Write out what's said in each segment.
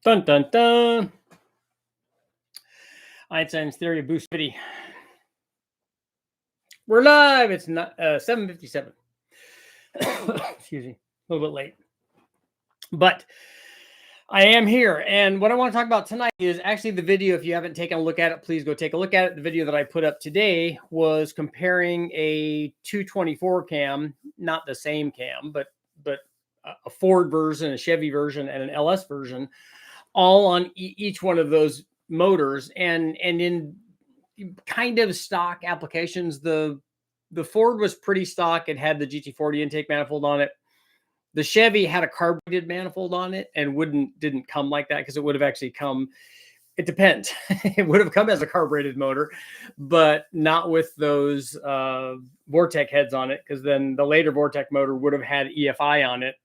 Dun dun dun. Einstein's theory of boostivity. We're live. It's not 7:57. Excuse me, a little bit late, but I am here. And what I want to talk about tonight is actually the video. If you haven't taken a look at it, please go take a look at it. The video that I put up today was comparing a 224 cam, not the same cam, but a Ford version, a Chevy version, and an LS version, all on each one of those motors. And in kind of stock applications, the Ford was pretty stock. It had the GT40 intake manifold on it. The Chevy had a carbureted manifold on it and didn't come like that, because it would have actually come. It depends. It would have come as a carbureted motor, but not with those Vortec heads on it, because then the later Vortec motor would have had EFI on it,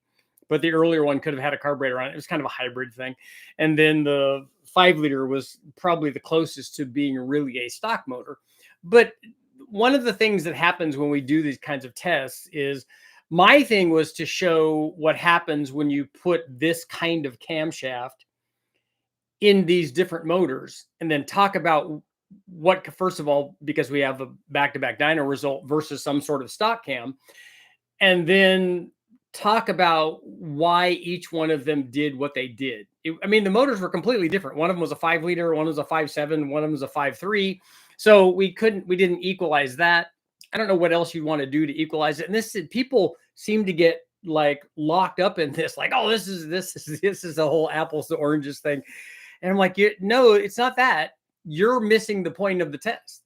but the earlier one could have had a carburetor on it. It was kind of a hybrid thing. And then the 5-liter was probably the closest to being really a stock motor. But one of the things that happens when we do these kinds of tests is, my thing was to show what happens when you put this kind of camshaft in these different motors, and then talk about what, first of all, because we have a back-to-back dyno result versus some sort of stock cam, and then talk about why each one of them did what they did. I mean, the motors were completely different. One of them was a 5-liter, one was a 5.7, one of them was a 5.3. So we didn't equalize that. I don't know what else you'd want to do to equalize it. And people seem to get like locked up in this, like, oh, this is the whole apples to oranges thing. And I'm like, no, it's not that. You're missing the point of the test.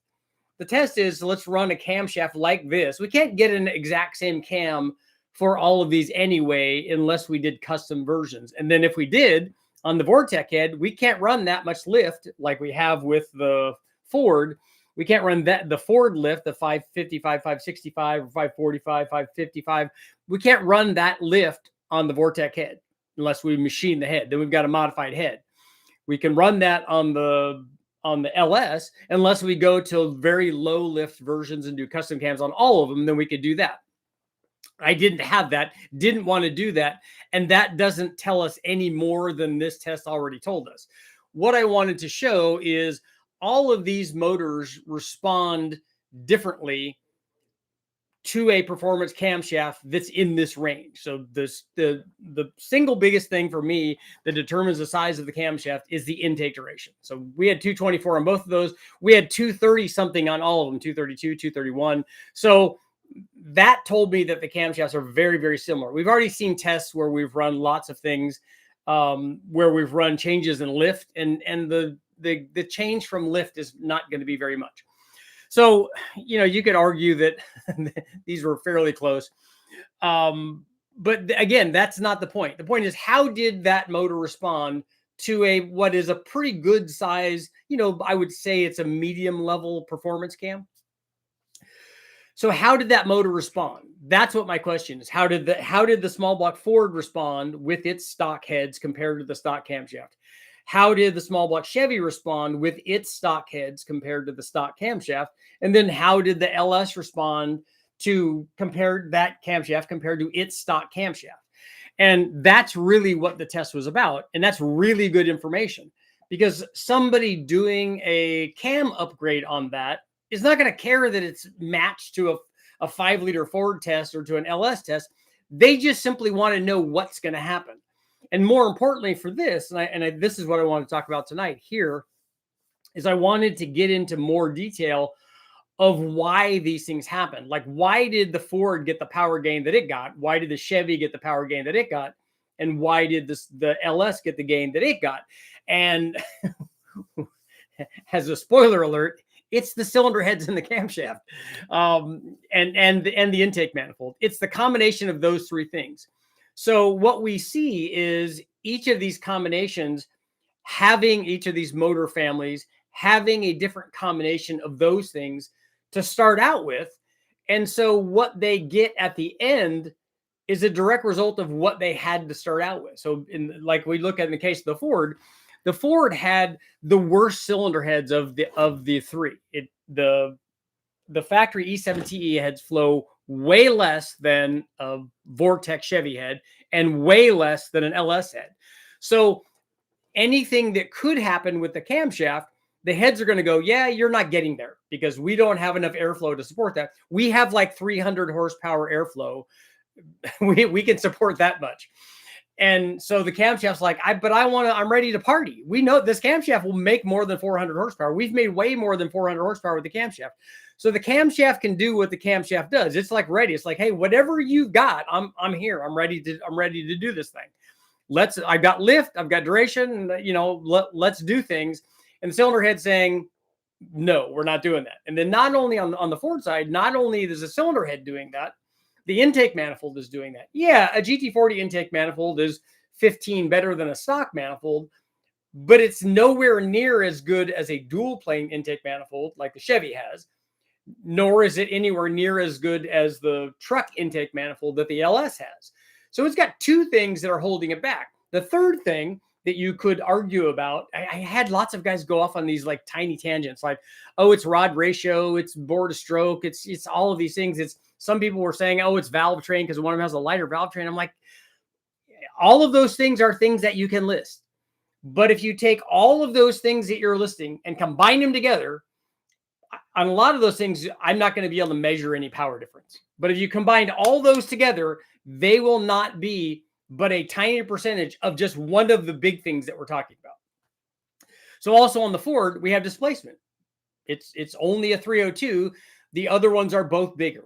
The test is, let's run a camshaft like this. We can't get an exact same cam for all of these anyway, unless we did custom versions. And then if we did on the Vortec head, we can't run that much lift like we have with the Ford. We can't run the Ford lift, the 555, 565, or 545, 555. We can't run that lift on the Vortec head unless we machine the head. Then we've got a modified head. We can run that on the LS unless we go to very low lift versions and do custom cams on all of them. Then we could do that. I didn't have that, didn't want to do that. And that doesn't tell us any more than this test already told us. What I wanted to show is all of these motors respond differently to a performance camshaft that's in this range. So the single biggest thing for me that determines the size of the camshaft is the intake duration. So we had 224 on both of those. We had 230 something on all of them, 232, 231. So that told me that the camshafts are very, very similar. We've already seen tests where we've run lots of things, where we've run changes in lift, and the change from lift is not going to be very much. So, you could argue that these were fairly close. But again, that's not the point. The point is, how did that motor respond to what is a pretty good size, I would say it's a medium level performance cam. So how did that motor respond? That's what my question is. How did the small block Ford respond with its stock heads compared to the stock camshaft? How did the small block Chevy respond with its stock heads compared to the stock camshaft? And then how did the LS respond to compare that camshaft compared to its stock camshaft? And that's really what the test was about. And that's really good information, because somebody doing a cam upgrade on that is not going to care that it's matched to a 5-liter Ford test or to an LS test. They just simply want to know what's going to happen. And more importantly for this, this is what I want to talk about tonight here, is I wanted to get into more detail of why these things happen. Like, why did the Ford get the power gain that it got? Why did the Chevy get the power gain that it got? And why did the LS get the gain that it got? And as a spoiler alert, it's the cylinder heads in the camshaft, and the intake manifold. It's the combination of those three things. So what we see is each of these combinations having, each of these motor families having a different combination of those things to start out with. And so what they get at the end is a direct result of what they had to start out with. So like we look at in the case of the Ford had the worst cylinder heads of the three. The factory E7TE heads flow way less than a Vortec Chevy head and way less than an LS head. So anything that could happen with the camshaft, the heads are going to go, yeah, you're not getting there because we don't have enough airflow to support that. We have like 300 horsepower airflow. we can support that much. And so the camshaft's like, I'm ready to party. We know this camshaft will make more than 400 horsepower. We've made way more than 400 horsepower with the camshaft. So the camshaft can do what the camshaft does. It's like ready. It's like, hey, whatever you've got, I'm here. I'm ready to do this thing. I've got lift, I've got duration, let's do things. And the cylinder head saying, no, we're not doing that. And then not only on the Ford side, not only is the cylinder head doing that, the intake manifold is doing that. Yeah, a GT40 intake manifold is 15 better than a stock manifold, but it's nowhere near as good as a dual plane intake manifold like the Chevy has, nor is it anywhere near as good as the truck intake manifold that the LS has. So it's got two things that are holding it back. The third thing that you could argue about, I had lots of guys go off on these like tiny tangents, like, oh, it's rod ratio, it's bore to stroke, it's all of these things. Some people were saying, oh, it's valve train because one of them has a lighter valve train. I'm like, all of those things are things that you can list. But if you take all of those things that you're listing and combine them together, on a lot of those things, I'm not going to be able to measure any power difference. But if you combine all those together, they will not be but a tiny percentage of just one of the big things that we're talking about. So also on the Ford, we have displacement. It's only a 302. The other ones are both bigger.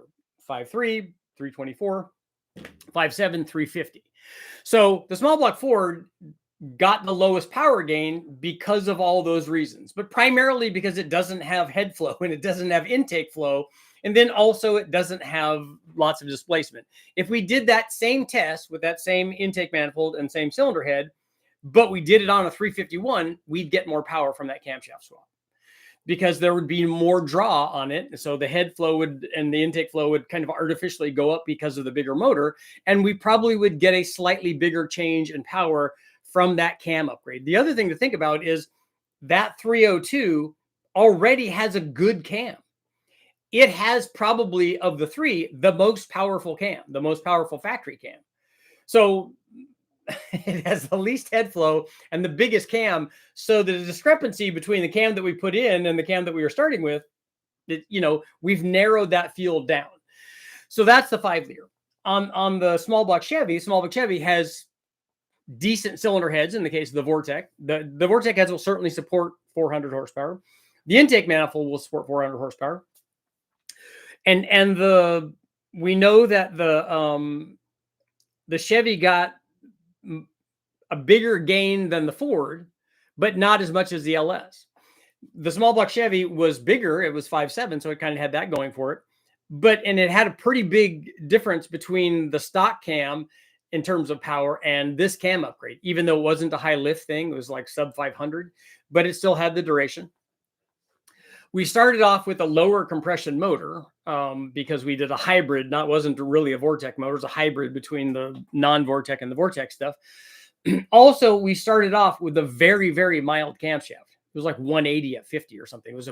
5.3, 324, 5.7, 350. So the small block Ford got the lowest power gain because of all those reasons, but primarily because it doesn't have head flow and it doesn't have intake flow. And then also it doesn't have lots of displacement. If we did that same test with that same intake manifold and same cylinder head, but we did it on a 351, we'd get more power from that camshaft swap because there would be more draw on it. So the head flow and the intake flow would kind of artificially go up because of the bigger motor. And we probably would get a slightly bigger change in power from that cam upgrade. The other thing to think about is that 302 already has a good cam. It has probably, of the three, the most powerful cam, the most powerful factory cam. So it has the least head flow and the biggest cam. So the discrepancy between the cam that we put in and the cam that we were starting with, we've narrowed that field down. So that's the 5-liter. On the small block Chevy has decent cylinder heads in the case of the Vortec. The Vortec heads will certainly support 400 horsepower. The intake manifold will support 400 horsepower. And we know that the Chevy got a bigger gain than the Ford, but not as much as the LS. The small block Chevy was bigger. It was 5.7, so it kind of had that going for it. And it had a pretty big difference between the stock cam in terms of power and this cam upgrade, even though it wasn't a high lift thing. It was like sub 500, but it still had the duration. We started off with a lower compression motor because we did a hybrid. Wasn't really a Vortec motor. It was a hybrid between the non-Vortec and the Vortec stuff. Also, we started off with a very, very mild camshaft. It was like 180 at 50 or something. It was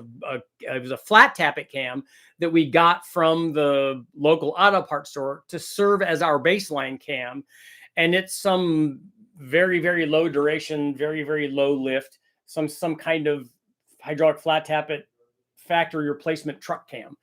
a flat tappet cam that we got from the local auto parts store to serve as our baseline cam. And it's some very, very low duration, very, very low lift, some kind of hydraulic flat tappet factory replacement truck cam.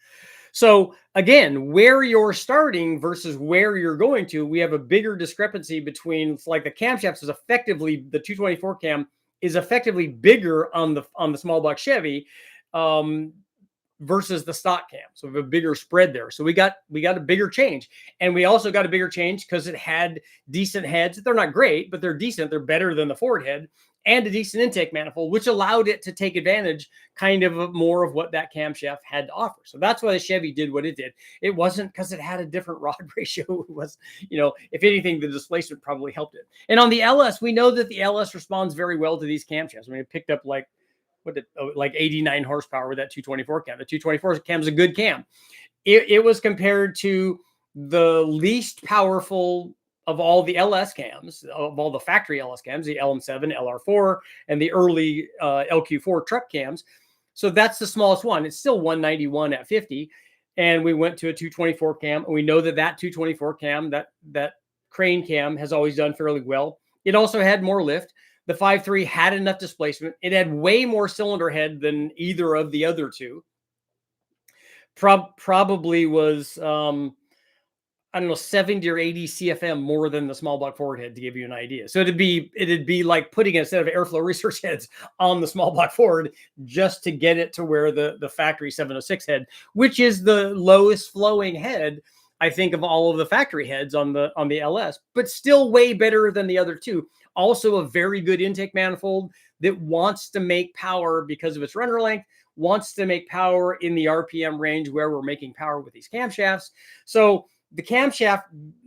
So again, where you're starting versus where you're going to, we have a bigger discrepancy between, like, the camshafts is effectively, the 224 cam is effectively bigger on the small block Chevy versus the stock cam. So we have a bigger spread there. So we got a bigger change. And we also got a bigger change because it had decent heads. They're not great, but they're decent. They're better than the Ford head, and a decent intake manifold, which allowed it to take advantage kind of more of what that camshaft had to offer. So that's why the Chevy did what it did. It wasn't because it had a different rod ratio. It was, if anything, the displacement probably helped it. And on the LS, we know that the LS responds very well to these camshafts. I mean, it picked up like 89 horsepower with that 224 cam. The 224 cam is a good cam. It was compared to the least powerful of all the LS cams, of all the factory LS cams, the LM7, LR4, and the early LQ4 truck cams. So that's the smallest one. It's still 191 at 50. And we went to a 224 cam. And we know that 224 cam, that crane cam, has always done fairly well. It also had more lift. The 5.3 had enough displacement. It had way more cylinder head than either of the other two. Probably was, I don't know, 70 or 80 CFM more than the small block forward head, to give you an idea. So it'd be like putting a set of airflow research heads on the small block forward just to get it to where the factory 706 head, which is the lowest flowing head, I think, of all of the factory heads on the LS, but still way better than the other two. Also a very good intake manifold that wants to make power because of its runner length, wants to make power in the RPM range where we're making power with these camshafts. So the camshaft,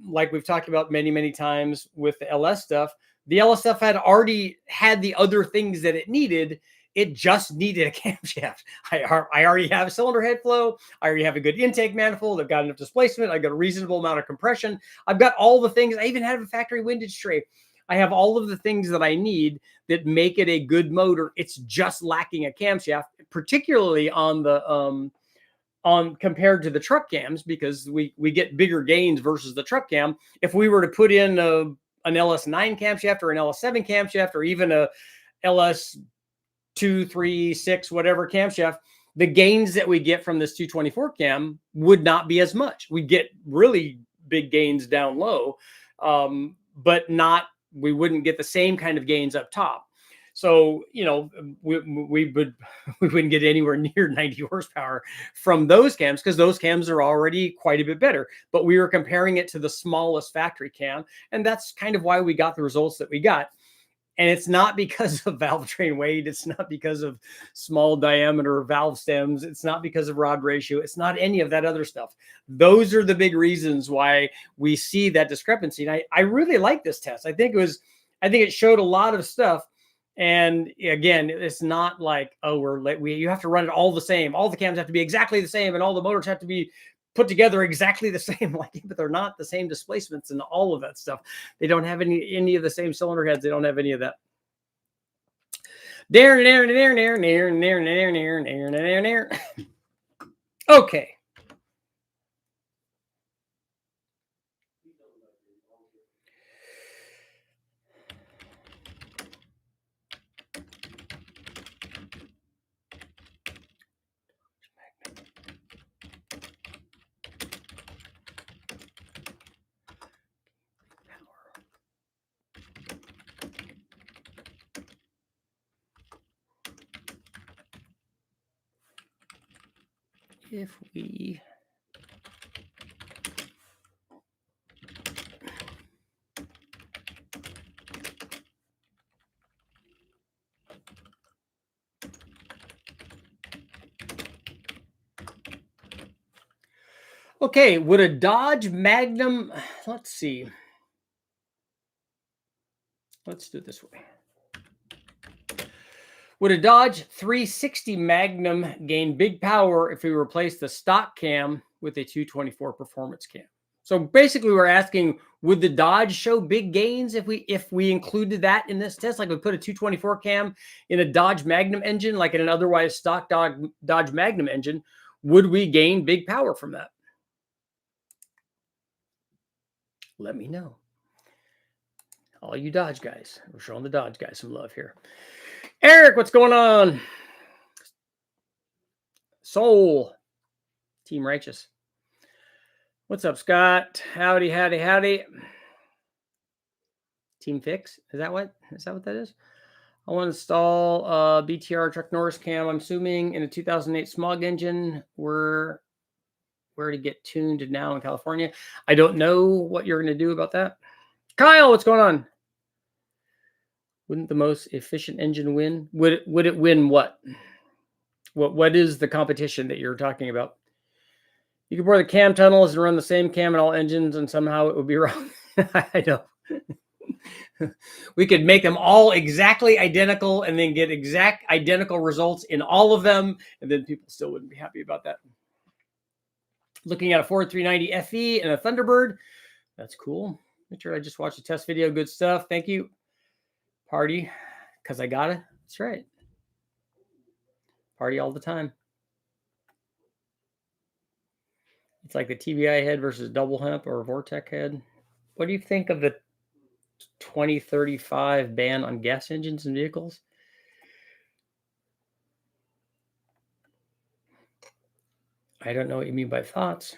like we've talked about many, many times with the LS stuff, the LS stuff had already had the other things that it needed. It just needed a camshaft. I already have cylinder head flow. I already have a good intake manifold. I've got enough displacement. I've got a reasonable amount of compression. I've got all the things. I even have a factory windage tray. I have all of the things that I need that make it a good motor. It's just lacking a camshaft, particularly on the compared to the truck cams, because we get bigger gains versus the truck cam. If we were to put in an LS9 camshaft or an LS7 camshaft or even a LS2, 3, 6, whatever camshaft, the gains that we get from this 224 cam would not be as much. We get really big gains down low, but we wouldn't get the same kind of gains up top. So, you know, we wouldn't get anywhere near 90 horsepower from those cams, because those cams are already quite a bit better. But we were comparing it to the smallest factory cam, and that's kind of why we got the results that we got. And it's not because of valve train weight. It's not because of small diameter valve stems. It's not because of rod ratio. It's not any of that other stuff. Those are the big reasons why we see that discrepancy. And I really like this test. I think it showed a lot of stuff. And again, it's not like, oh, you have to run it all the same. All the cams have to be exactly the same, and all the motors have to be put together exactly the same. Like, but they're not the same displacements and all of that stuff. They don't have any of the same cylinder heads. They don't have any of that. Okay. If we okay, would a Dodge Magnum, let's see. Let's do it this way. Would a Dodge 360 Magnum gain big power if we replace the stock cam with a 224 performance cam? So basically we're asking, would the Dodge show big gains if we included that in this test? Like we put a 224 cam in a Dodge Magnum engine, like in an otherwise stock Dodge Magnum engine, would we gain big power from that? Let me know. All you Dodge guys. We're showing the Dodge guys some love here. Eric, what's going on? Soul. Team Righteous. What's up, Scott? Howdy, howdy, howdy. Team Fix. Is that what that is? I want to install BTR Truck Norris cam, I'm assuming, in a 2008 smog engine. Where to get tuned now in California. I don't know what you're going to do about that. Kyle, what's going on? Wouldn't the most efficient engine win? Would it win what? What is the competition that you're talking about? You could bore the cam tunnels and run the same cam in all engines, and somehow it would be wrong. I know. We could make them all exactly identical and then get exact identical results in all of them, and then people still wouldn't be happy about that. Looking at a Ford 390 FE and a Thunderbird. That's cool. Richard, I just watched a test video. Good stuff. Thank you. Party, because I got it. That's right. Party all the time. It's like the TBI head versus double hemp or Vortec head. What do you think of the 2035 ban on gas engines in vehicles. I don't know what you mean by thoughts.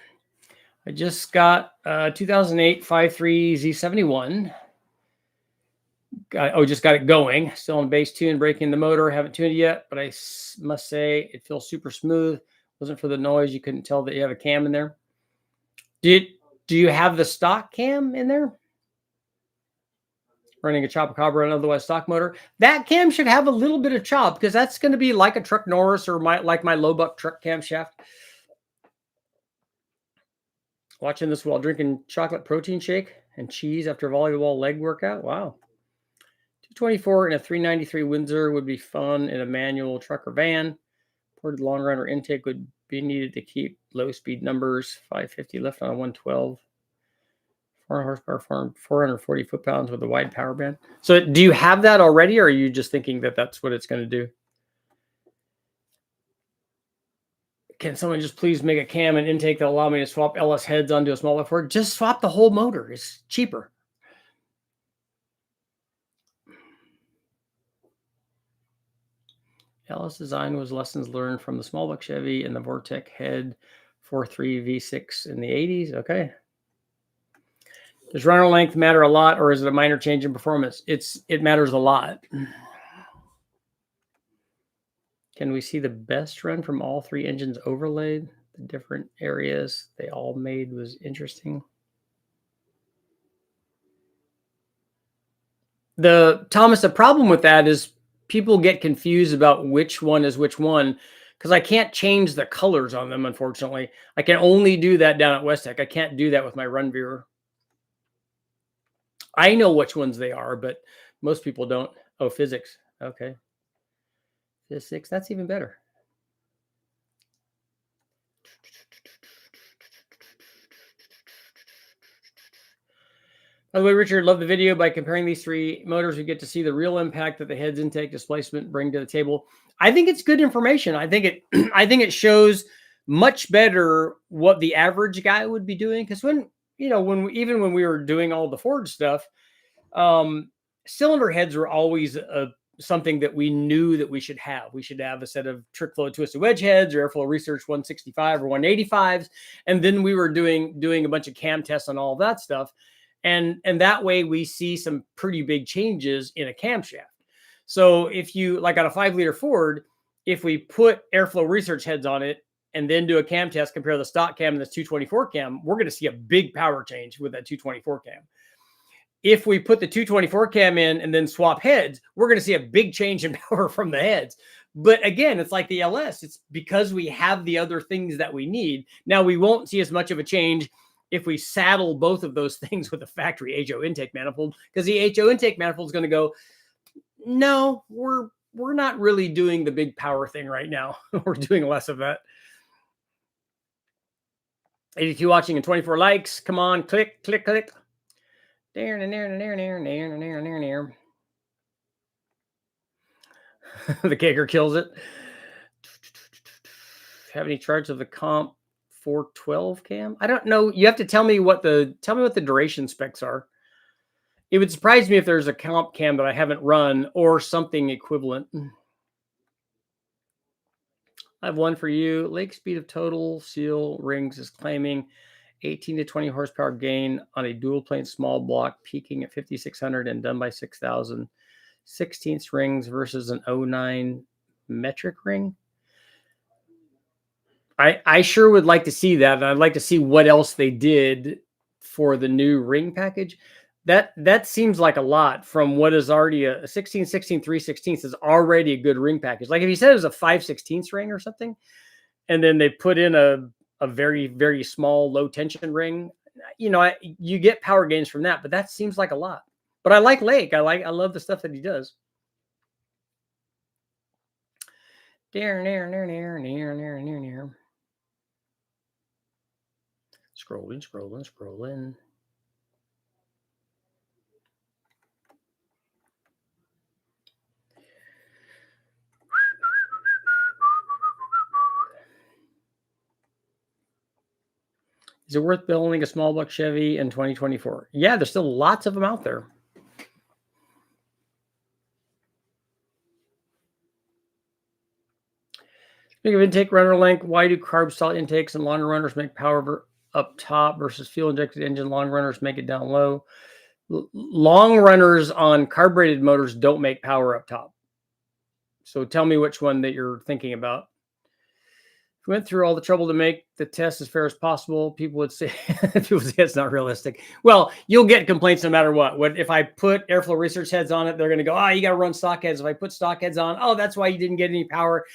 I just got 2008 53 Z71. Just got it going. Still on base tune, breaking the motor. Haven't tuned it yet, but I must say it feels super smooth. Wasn't for the noise. You couldn't tell that you have a cam in there. Do you have the stock cam in there? Running a Chopacabra and otherwise stock motor. That cam should have a little bit of chop because that's going to be like a Truck Norris or like my low buck truck camshaft. Watching this while drinking chocolate protein shake and cheese after volleyball leg workout. Wow. 224 and a 393 Windsor would be fun in a manual truck or van. Ported long run or intake would be needed to keep low speed numbers. 550 left on a 112. 400 horsepower, 440 foot-pounds with a wide power band. So do you have that already, or are you just thinking that that's what it's going to do? Can someone just please make a cam and intake that allow me to swap LS heads onto a smaller Ford? Just swap the whole motor. It's cheaper. LS design was lessons learned from the small block Chevy and the Vortec head 4.3 V6 in the 80s. Okay. Does runner length matter a lot, or is it a minor change in performance? It matters a lot. Can we see the best run from all three engines overlaid? The different areas they all made was interesting. Thomas, the problem with that is people get confused about which one is which one because I can't change the colors on them, unfortunately. I can only do that down at Westech. I can't do that with my run viewer. I know which ones they are, but most people don't. Oh, physics. Okay. Physics, that's even better. By the way, Richard, love the video. By comparing these three motors, we get to see the real impact that the heads intake displacement bring to the table. I think it's good information. I think it shows much better what the average guy would be doing. Because when we were doing all the Ford stuff, cylinder heads were always something that we knew that we should have. We should have a set of trick flow twisted wedge heads or airflow research 165 or 185s. And then we were doing a bunch of cam tests on all of that stuff. And that way we see some pretty big changes in a camshaft. So if you, like on a 5-liter Ford, if we put airflow research heads on it and then do a cam test, compare the stock cam and this 224 cam, we're going to see a big power change with that 224 cam. If we put the 224 cam in and then swap heads, we're going to see a big change in power from the heads. But again, it's like the LS. It's because we have the other things that we need. Now, we won't see as much of a change if we saddle both of those things with a factory HO intake manifold, because the HO intake manifold is going to go, no, we're not really doing the big power thing right now. We're doing less of that. 82 watching and 24 likes. Come on, click, click, click. The kicker kills it. Have any charts of the comp 412 cam? I don't know. You have to tell me what the duration specs are. It would surprise me if there's a comp cam that I haven't run or something equivalent. I have one for you. Lake speed of total seal rings is claiming 18 to 20 horsepower gain on a dual plane small block peaking at 5,600 and done by 6,000. 16th rings versus an 09 metric ring. I sure would like to see that. And I'd like to see what else they did for the new ring package. That seems like a lot from what is already a 16, 16, 3/16 is already a good ring package. Like if you said it was a 5/16 ring or something, and then they put in a very, very small low tension ring, you get power gains from that, but that seems like a lot. But I like Lake. I love the stuff that he does. Scrolling. Is it worth building a small block Chevy in 2024? Yeah, there's still lots of them out there. Think of intake runner length. Why do carb style intakes and longer runners make power up top versus fuel injected engine? Long runners make it down low. Long runners on carbureted motors don't make power up top. So tell me which one that you're thinking about. If we went through all the trouble to make the test as fair as possible, people would say it's not realistic. Well, you'll get complaints no matter what. If I put airflow research heads on it, they're going to go, oh, you got to run stock heads. If I put stock heads on, oh, that's why you didn't get any power.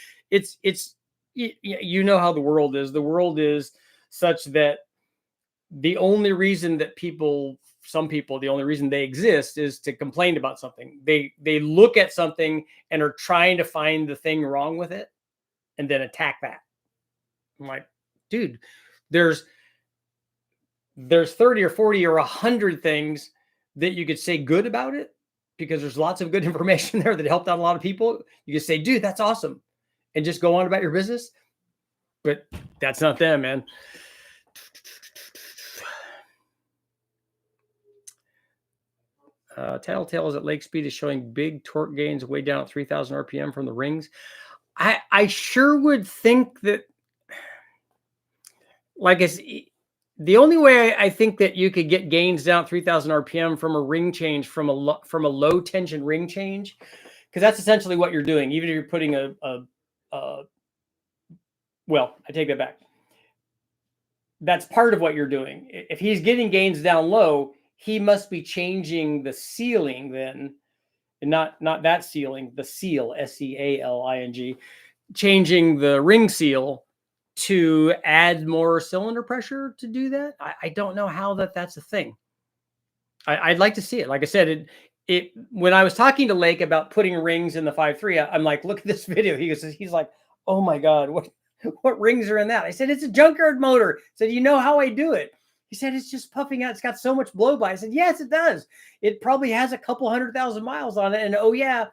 You know how the world is. The world is such that the only reason that some people, the only reason they exist is to complain about something. They look at something and are trying to find the thing wrong with it and then attack that. I'm like, dude, there's 30 or 40 or 100 things that you could say good about it because there's lots of good information there that helped out a lot of people. You could say, dude, that's awesome, and just go on about your business. But that's not them, man. Tattletales at lake speed is showing big torque gains way down at 3,000 RPM from the rings. I sure would think that, like, it's the only way I think that you could get gains down at 3,000 RPM from a ring change, from a low tension ring change, because that's essentially what you're doing. Even if you're putting well, I take that back. That's part of what you're doing. If he's getting gains down low, he must be changing the sealing then, and not that sealing, the seal, SEALING, changing the ring seal to add more cylinder pressure to do that. I don't know how that's a thing. I'd like to see it. Like I said, when I was talking to Lake about putting rings in the 5.3, I'm like, look at this video. He's like, oh my God, what rings are in that? I said, it's a junkyard motor. I said, you know how I do it? He said, it's just puffing out. It's got so much blow by. I said, yes, it does. It probably has a couple 100,000 miles on it. And oh yeah,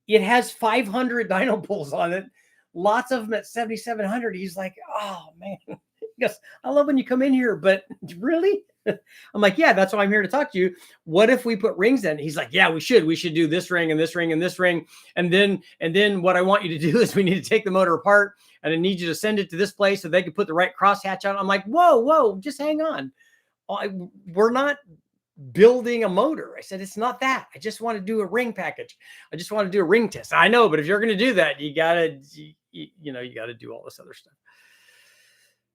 it has 500 dyno pulls on it. Lots of them at 7,700. He's like, oh man. He goes, I love when you come in here, but really? I'm like, yeah, that's why I'm here to talk to you. What if we put rings in? He's like, yeah, we should do this ring and this ring and this ring. And then what I want you to do is we need to take the motor apart and I need you to send it to this place so they can put the right crosshatch on. I'm like, whoa, just hang on. We're not building a motor. I said, it's not that. I just want to do a ring package. I just want to do a ring test. I know, but if you're going to do that, you got to do all this other stuff.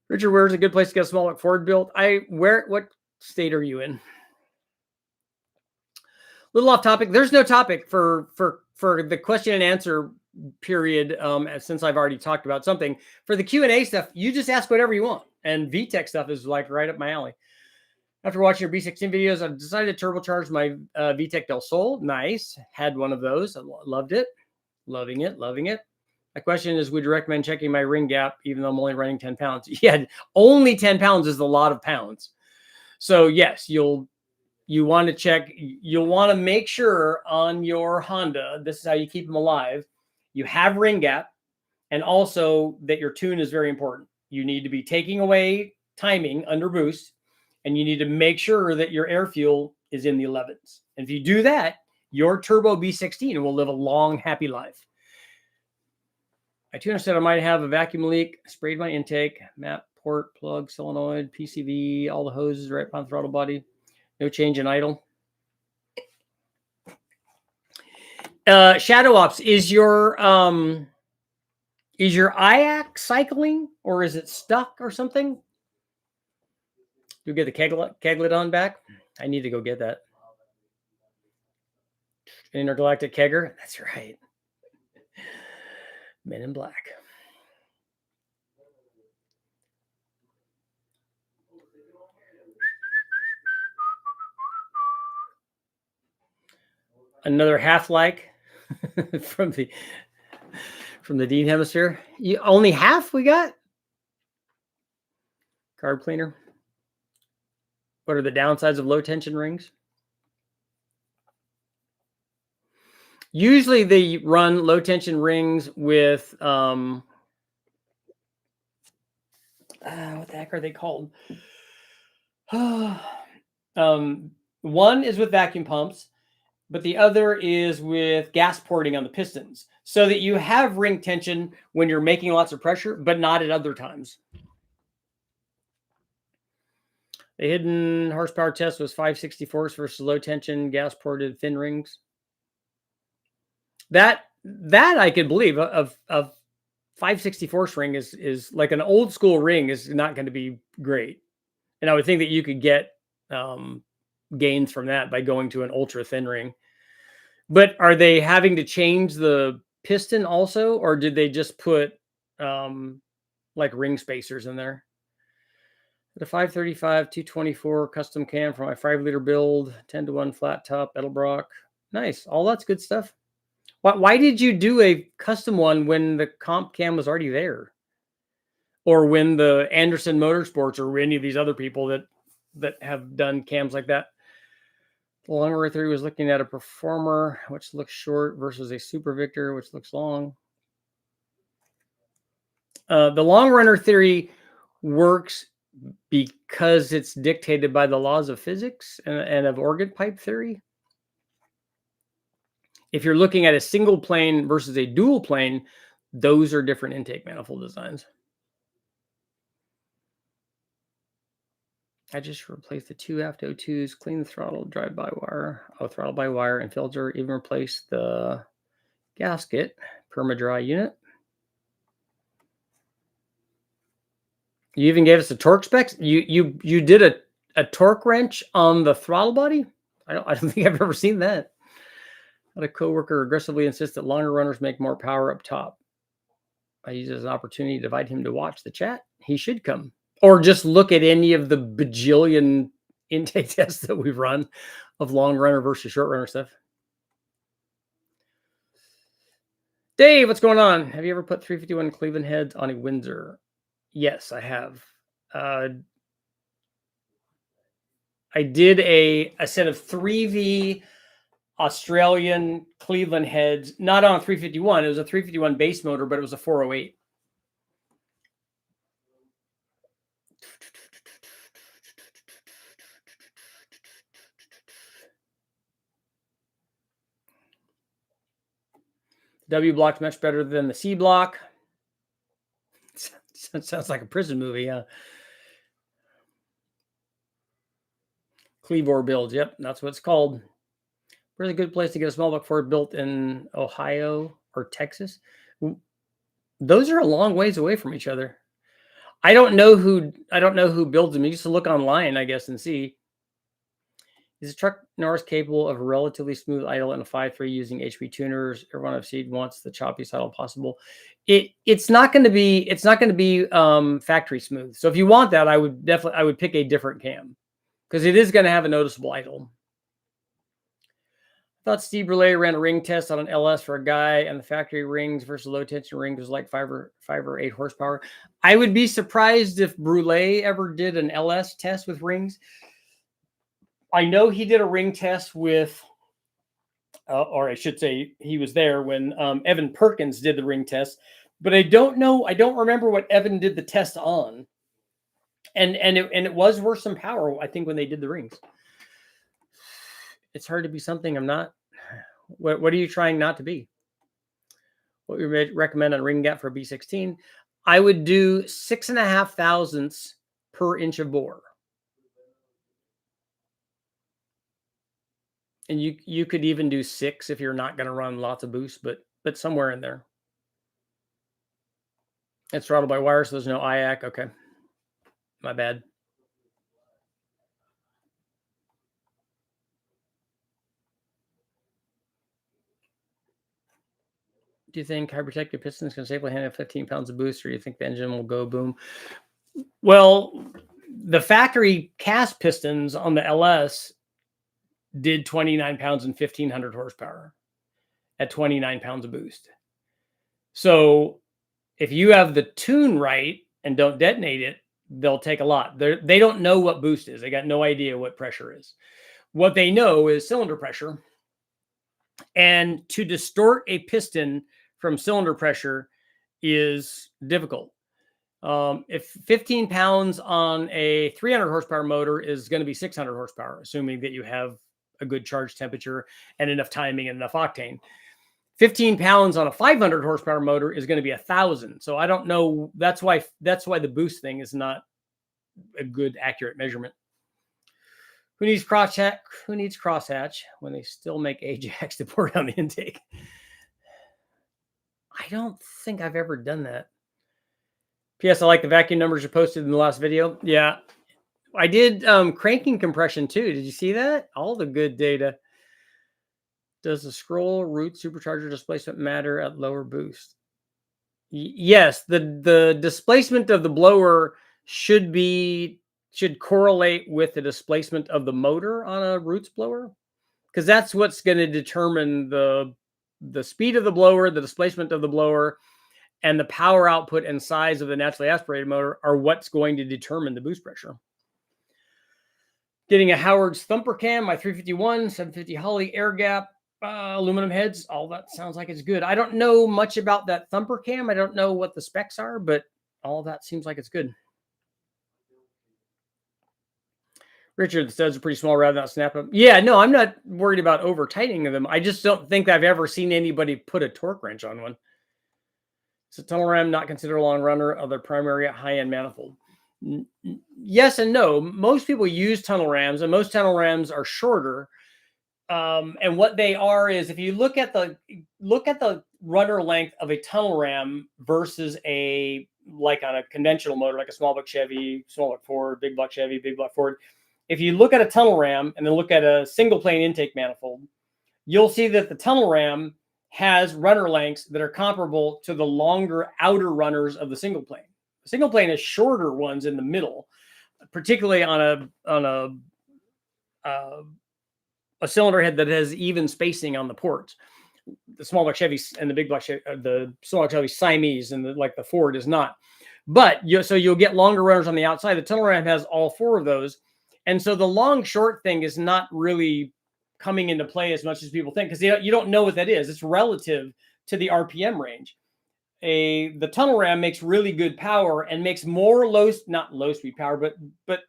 Richard, where's a good place to get a small Ford built? What state are you in? A little off topic. There's no topic for the question and answer period. Since I've already talked about something, for the Q&A stuff, you just ask whatever you want. And VTech stuff is like right up my alley. After watching your B16 videos, I've decided to turbocharge my VTech Del Sol. Nice. Had one of those. I loved it. Loving it. My question is, would you recommend checking my ring gap, even though I'm only running 10 pounds? Yeah, only 10 pounds is a lot of pounds. So yes, you want to check. You'll want to make sure on your Honda, this is how you keep them alive, you have ring gap, and also that your tune is very important. You need to be taking away timing under boost, and you need to make sure that your air fuel is in the 11s. And if you do that, your turbo B16 will live a long, happy life. My tuner said I might have a vacuum leak, sprayed my intake, map, port, plug, solenoid, PCV, all the hoses right on the throttle body. No change in idle. Shadow Ops, is your IAC cycling, or is it stuck or something? You get the keglet on back? I need to go get that. Intergalactic kegger? That's right. Men in Black. Another half-like from the Dean Hemisphere. Only half we got? Carb cleaner. What are the downsides of low tension rings? Usually they run low tension rings with what the heck are they called? One is with vacuum pumps. but the other is with gas porting on the pistons, so that you have ring tension when you're making lots of pressure, but not at other times. The hidden horsepower test was 564s versus low tension gas ported thin rings. That I could believe. Of 564 ring is like an old school ring is not going to be great, and I would think that you could get gains from that by going to an ultra thin ring. But are they having to change the piston also, or did they just put like ring spacers in there? The 535 224 custom cam for my 5-liter build, 10-to-1 flat top Edelbrock. Nice. All that's good stuff. Why did you do a custom one when the comp cam was already there? Or when the Anderson Motorsports or any of these other people that have done cams like that? The long runner theory was looking at a performer which looks short versus a Super Victor which looks long. The long runner theory works because it's dictated by the laws of physics and of organ pipe theory. If you're looking at a single plane versus a dual plane, those are different intake manifold designs. I just replaced the 2 aft O2s, clean the throttle, drive-by-wire, throttle-by-wire, and filter, even replaced the gasket, perma-dry unit. You even gave us the torque specs. You did a torque wrench on the throttle body? I don't think I've ever seen that. Had a coworker aggressively insist that longer runners make more power up top. I use it as an opportunity to invite him to watch the chat. He should come. Or just look at any of the bajillion intake tests that we've run of long runner versus short runner stuff. Dave, what's going on? Have you ever put 351 Cleveland heads on a Windsor? Yes, I have. I did a set of 3V Australian Cleveland heads, not on a 351. It was a 351 base motor, but it was a 408. W block's much better than the C block. Sounds like a prison movie, yeah. Cleavor builds, yep, that's what it's called. Where's a good place to get a small block Ford built in Ohio or Texas? Those are a long ways away from each other. I don't know who builds them. You just look online, I guess, and see. Is the truck Norris capable of a relatively smooth idle in a 5.3 using HP tuners? Everyone I've seen wants the choppiest idle possible. It's not going to be factory smooth. So if you want that, I would pick a different cam because it is going to have a noticeable idle. I thought Steve Brule ran a ring test on an LS for a guy, and the factory rings versus low tension rings was like 5 or 8 horsepower. I would be surprised if Brule ever did an LS test with rings. I know he did a ring test with, or I should say he was there when Evan Perkins did the ring test, but I don't remember what Evan did the test on. And it was worth some power, I think, when they did the rings. It's hard to be something I'm not. What are you trying not to be? What we recommend on ring gap for a B16? I would do 6.5 thousandths per inch of bore. And you could even do 6 if you're not going to run lots of boost, but somewhere in there. It's throttled by wire, so there's no IAC. Okay. My bad. Do you think high protective pistons can safely handle 15 pounds of boost, or do you think the engine will go boom? Well, the factory cast pistons on the LS did 29 pounds and 1,500 horsepower at 29 pounds of boost. So if you have the tune right and don't detonate it, they'll take a lot. They don't know what boost is. They got no idea what pressure is. What they know is cylinder pressure. And to distort a piston from cylinder pressure is difficult. If 15 pounds on a 300 horsepower motor is going to be 600 horsepower, assuming that you have a good charge temperature and enough timing and enough octane. 15 pounds on a 500 horsepower motor is going to be 1,000. So I don't know. That's why the boost thing is not a good accurate measurement. Who needs crosshatch when they still make Ajax to pour down the intake? I don't think I've ever done that. P.S. I like the vacuum numbers you posted in the last video. Yeah, I did cranking compression too. Did you see that? All the good data. Does the scroll root supercharger displacement matter at lower boost? Yes, the displacement of the blower should correlate with the displacement of the motor on a roots blower, because that's what's going to determine the speed of the blower, the displacement of the blower, and the power output and size of the naturally aspirated motor are what's going to determine the boost pressure. Getting a Howard's thumper cam, my 351, 750 Holley air gap, aluminum heads, all that sounds like it's good. I don't know much about that thumper cam. I don't know what the specs are, but all that seems like it's good. Richard, the studs are pretty small rather than snap them. Yeah, no, I'm not worried about over tightening them. I just don't think I've ever seen anybody put a torque wrench on one. So tunnel ram not considered a long runner of their primary high-end manifold. Yes and no. Most people use tunnel rams, and most tunnel rams are shorter. And what they are is, if you look at the runner length of a tunnel ram versus like on a conventional motor, like a small block Chevy, small block Ford, big block Chevy, big block Ford. If you look at a tunnel ram and then look at a single plane intake manifold, you'll see that the tunnel ram has runner lengths that are comparable to the longer outer runners of the single plane. The single plane has shorter ones in the middle, particularly on a cylinder head that has even spacing on the ports. The small block Chevy and the big block Chevy, the small block Chevy Siamese, and like the Ford is not. But so you'll get longer runners on the outside. The tunnel ram has all four of those. And so the long short thing is not really coming into play as much as people think, because you don't know what that is. It's relative to the RPM range. The tunnel ram makes really good power and makes more not low speed power, but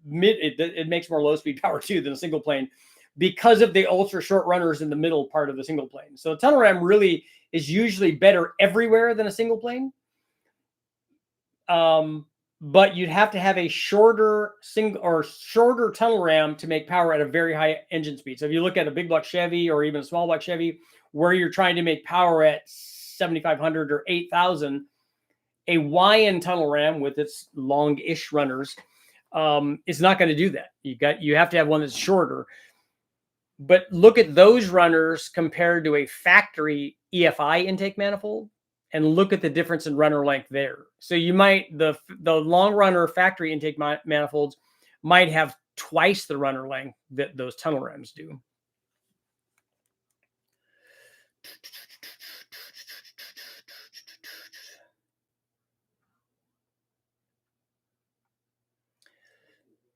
it makes more low speed power too than a single plane, because of the ultra short runners in the middle part of the single plane. So a tunnel ram really is usually better everywhere than a single plane. But you'd have to have a shorter tunnel ram to make power at a very high engine speed. So if you look at a big block Chevy or even a small block Chevy, where you're trying to make power at 7,500 or 8,000, a YN tunnel ram with its long-ish runners is not going to do that. You have to have one that's shorter. But look at those runners compared to a factory EFI intake manifold, and look at the difference in runner length there. So you might, the long runner factory intake manifolds might have twice the runner length that those tunnel rams do.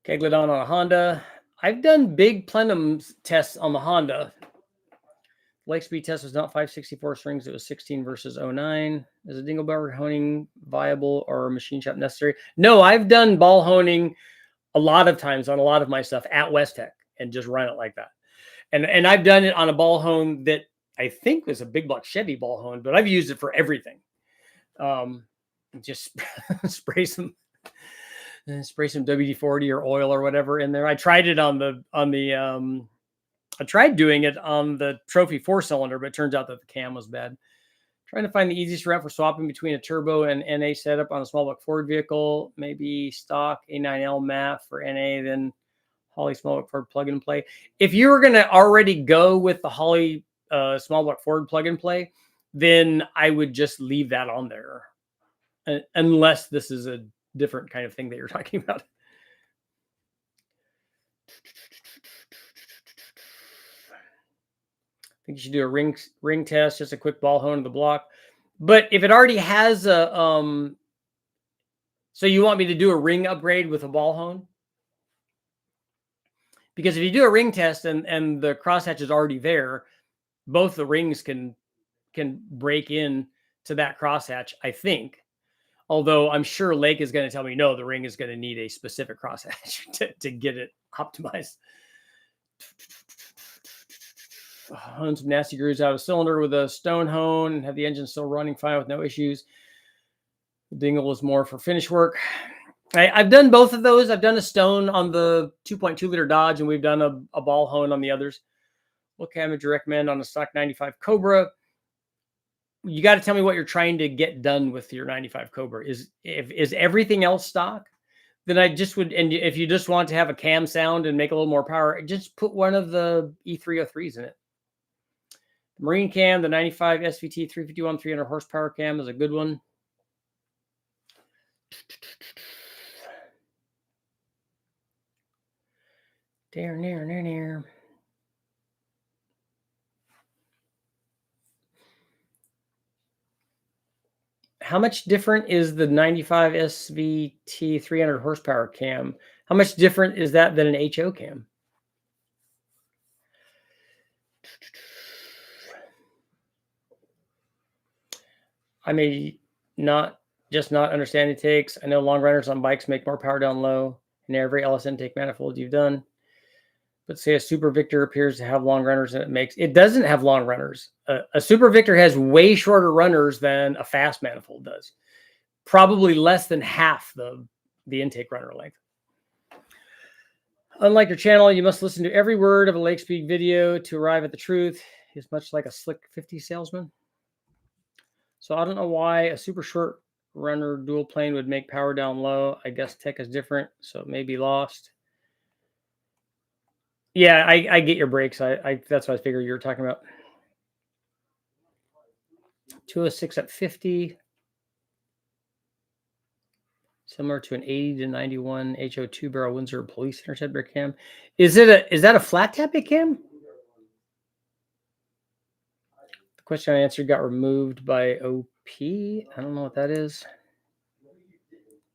Keglodon on a Honda. I've done big plenum tests on the Honda. Lake speed test was not 564 strings. It was 16 versus 09. Is a dinglebar honing viable or machine shop necessary? No, I've done ball honing a lot of times on a lot of my stuff at West Tech and just run it like that. And I've done it on a ball hone that I think was a big block Chevy ball hone, but I've used it for everything. Just spray some WD-40 or oil or whatever in there. I tried it I tried doing it on the Trophy 4-cylinder, but it turns out that the cam was bad. Trying to find the easiest route for swapping between a turbo and NA setup on a small block Ford vehicle. Maybe stock A9L MAF for NA, then Holley small block Ford plug and play. If you were going to already go with the Holley small block Ford plug and play, then I would just leave that on there, unless this is a different kind of thing that you're talking about. I think you should do a ring test, just a quick ball hone of the block. But if it already has a so you want me to do a ring upgrade with a ball hone? Because if you do a ring test and the crosshatch is already there, both the rings can break in to that crosshatch, I think. Although I'm sure Lake is going to tell me, no, the ring is going to need a specific crosshatch to get it optimized. honed some nasty grooves out of the cylinder with a stone hone and have the engine still running fine with no issues. The dingle is more for finish work. I've done both of those. I've done a stone on the 2.2 liter Dodge, and we've done a ball hone on the others. What cam would you recommend on a stock 95 Cobra? You got to tell me what you're trying to get done with your 95 Cobra. Is everything else stock? Then I just would, and if you just want to have a cam sound and make a little more power, just put one of the E303s in it. Marine cam, the 95 SVT 351 300 horsepower cam is a good one. There. How much different is the 95 SVT 300 horsepower cam? How much different is that than an HO cam? I may not understand intakes. I know long runners on bikes make more power down low in every LS intake manifold you've done. But say a Super Victor appears to have long runners and it doesn't have long runners. A Super Victor has way shorter runners than a fast manifold does. Probably less than half the intake runner length. Unlike your channel, you must listen to every word of a Lake Speed video to arrive at the truth. He's much like a slick 50 salesman. So I don't know why a super short runner dual plane would make power down low. I guess tech is different, so it may be lost. Yeah, I get your brakes. That's what I figured you were talking about. 206 at 50. Similar to an 80 to 91 HO2 barrel Windsor police interceptor cam. Is that a flat tappet cam? The question I answered got removed by OP. I don't know what that is.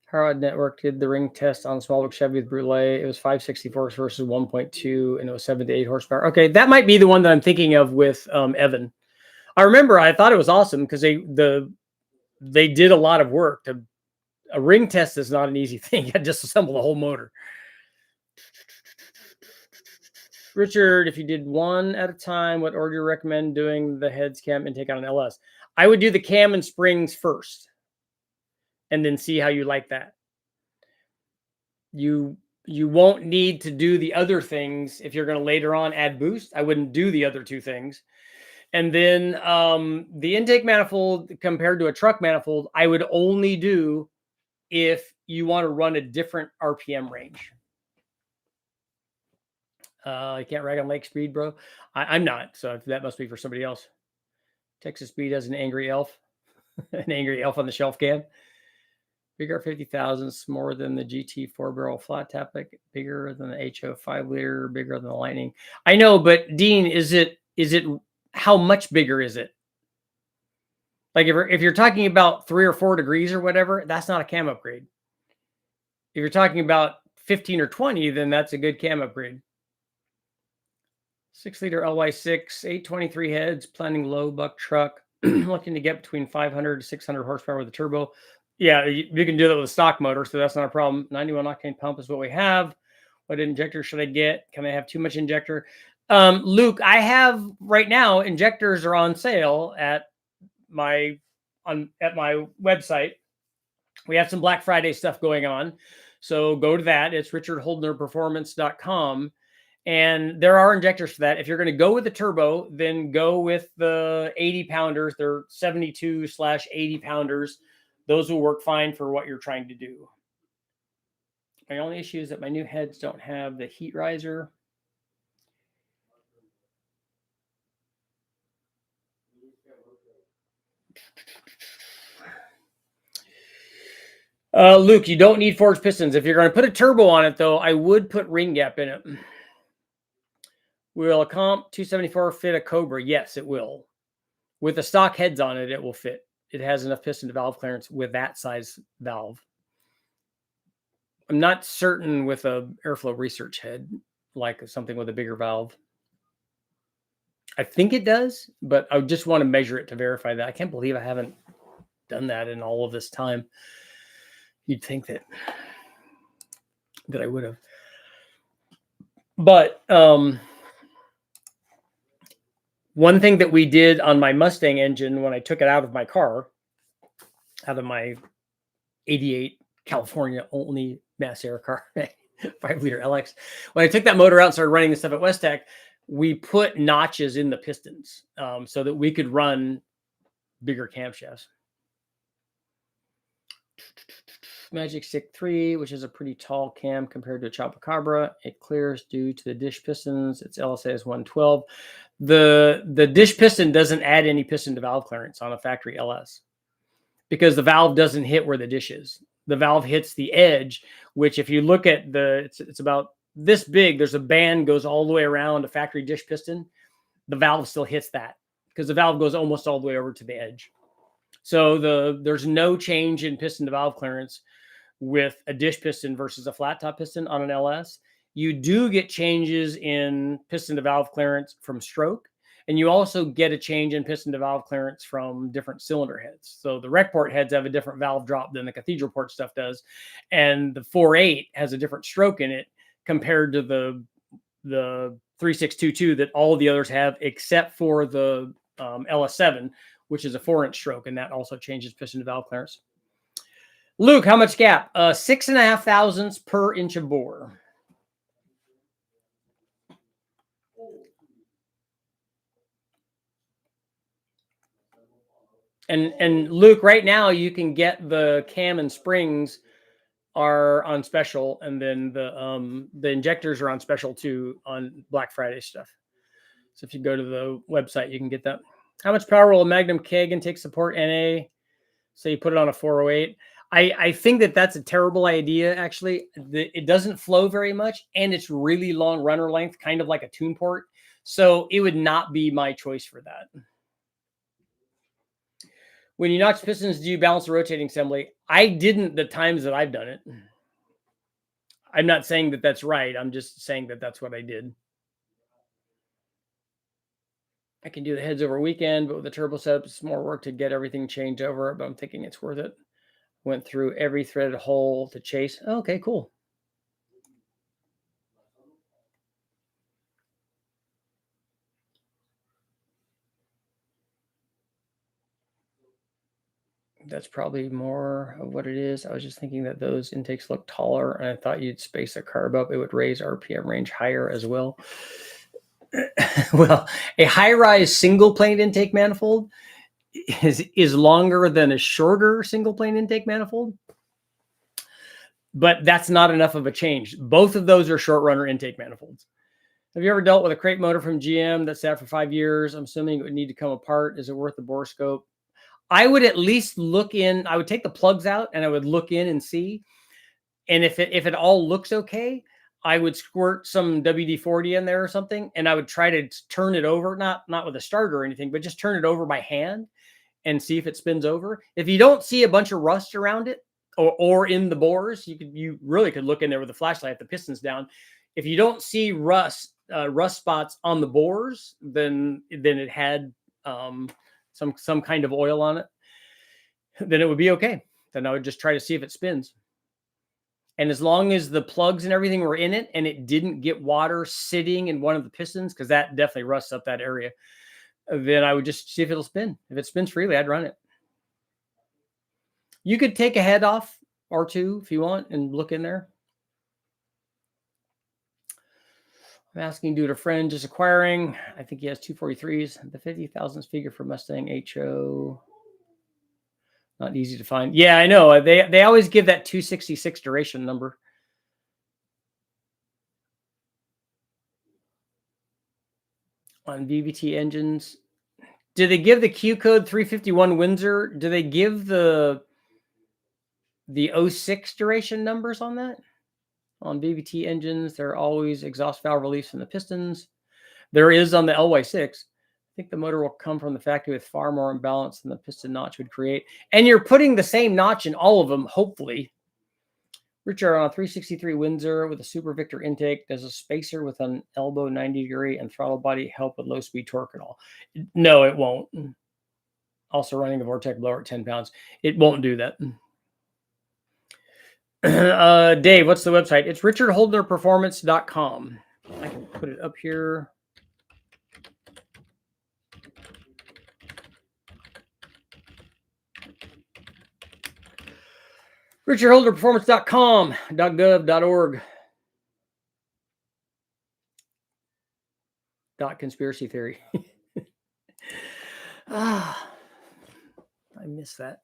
Harrod Network did the ring test on Smallwood Chevy with Brule. It was 564 versus 1.2, and it was 7 to 8 horsepower. Okay, that might be the one that I'm thinking of with Evan. I remember I thought it was awesome because they did a lot of work. A ring test is not an easy thing. You got to disassemble the whole motor. Richard, if you did one at a time, what order do you recommend doing the heads, cam, intake on an LS? I would do the cam and springs first, and then see how you like that. You won't need to do the other things if you're going to later on add boost. I wouldn't do the other two things. And then the intake manifold compared to a truck manifold, I would only do if you want to run a different RPM range. I can't rag on Lake Speed, bro. I'm not. So that must be for somebody else. Texas Speed has an angry elf. An angry elf on the shelf cam. Bigger 50,000, more than the GT 4-barrel flat tappet, bigger than the HO 5-liter, bigger than the Lightning. I know, but Dean, is it how much bigger is it? Like if you're talking about 3 or 4 degrees or whatever, that's not a cam upgrade. If you're talking about 15 or 20, then that's a good cam upgrade. 6-liter LY6, 823 heads, planning low buck truck, looking to get between 500 to 600 horsepower with a turbo. Yeah, you can do that with a stock motor, so that's not a problem. 91 octane pump is what we have. What injector should I get? Can I have too much injector? Luke, I have right now, injectors are on sale at my website. We have some Black Friday stuff going on. So go to that. It's richardholdnerperformance.com. And there are injectors for that. If you're going to go with the turbo, then go with the 80 pounders. They're 72/80 pounders. Those will work fine for what you're trying to do. My only issue is that my new heads don't have the heat riser. Luke, you don't need forged pistons. If you're going to put a turbo on it, though, I would put ring gap in it. Will a Comp 274 fit a Cobra? Yes, it will. With the stock heads on it, it will fit. It has enough piston to valve clearance with that size valve. I'm not certain with a airflow research head, like something with a bigger valve. I think it does, but I just want to measure it to verify that. I can't believe I haven't done that in all of this time. You'd think that I would have. But One thing that we did on my Mustang engine when I took it out of my car, out of my 88 California only mass air car, 5-liter LX, when I took that motor out and started running the stuff at West Tech, we put notches in the pistons so that we could run bigger camshafts. Magic Stick 3, which is a pretty tall cam compared to a Chupacabra. It clears due to the dish pistons. Its LSA is 112. The dish piston doesn't add any piston to valve clearance on a factory LS because the valve doesn't hit where the dish is. The valve hits the edge, which if you look at it's about this big. There's a band goes all the way around a factory dish piston. The valve still hits that because the valve goes almost all the way over to the edge. So there's no change in piston to valve clearance with a dish piston versus a flat top piston on an LS. You do get changes in piston to valve clearance from stroke, and you also get a change in piston to valve clearance from different cylinder heads. So the rec port heads have a different valve drop than the cathedral port stuff does, and the 4.8 has a different stroke in it compared to the 3622 that all the others have, except for the LS7, which is a 4-inch stroke, and that also changes piston to valve clearance. Luke, how much gap? 6.5 thousandths per inch of bore. And Luke, right now you can get the cam and springs are on special, and then the injectors are on special too on Black Friday stuff. So if you go to the website, you can get that. How much power will a Magnum keg intake support NA? So you put it on a 408. I think that's a terrible idea, actually. It doesn't flow very much, and it's really long runner length, kind of like a tune port. So it would not be my choice for that. When you notch pistons, do you balance the rotating assembly? I didn't the times that I've done it. I'm not saying that that's right. I'm just saying that that's what I did. I can do the heads over a weekend, but with the turbo setup, it's more work to get everything changed over, but I'm thinking it's worth it. Went through every threaded hole to chase. Okay, cool. That's probably more of what it is. I was just thinking that those intakes look taller, and I thought you'd space a carb up. It would raise RPM range higher as well. Well, a high-rise single-plane intake manifold is longer than a shorter single-plane intake manifold, but that's not enough of a change. Both of those are short-runner intake manifolds. Have you ever dealt with a crate motor from GM that sat for 5 years? I'm assuming it would need to come apart. Is it worth the bore scope? I would at least look in. I would take the plugs out and I would look in and see. And if it all looks okay, I would squirt some WD-40 in there or something, and I would try to turn it over, not with a starter or anything, but just turn it over by hand and see if it spins over. If you don't see a bunch of rust around it or in the bores, you really could look in there with a flashlight if the piston's down. If you don't see rust spots on the bores, then it had some kind of oil on it, then it would be okay. Then I would just try to see if it spins. And as long as the plugs and everything were in it and it didn't get water sitting in one of the pistons, because that definitely rusts up that area, then I would just see if it'll spin. If it spins freely, I'd run it. You could take a head off or two if you want and look in there. I'm asking due to a friend just acquiring. I think he has 243s. The 50,000 figure for Mustang HO. Not easy to find. Yeah, I know. They always give that 266 duration number. On VVT engines. Do they give the Q code 351 Windsor? Do they give the 06 duration numbers on that? On VVT engines, there are always exhaust valve release from the pistons. There is on the LY6. I think the motor will come from the factory with far more imbalance than the piston notch would create. And you're putting the same notch in all of them, hopefully. Richard, on a 363 Windsor with a Super Victor intake, does a spacer with an elbow 90 degree and throttle body help with low speed torque at all? No, it won't. Also running a Vortec blower at 10 pounds. It won't do that. Dave, what's the website? It's richardholdnerperformance.com. I can put it up here. richardholderperformance.com.gov.org. .conspiracy theory. I missed that.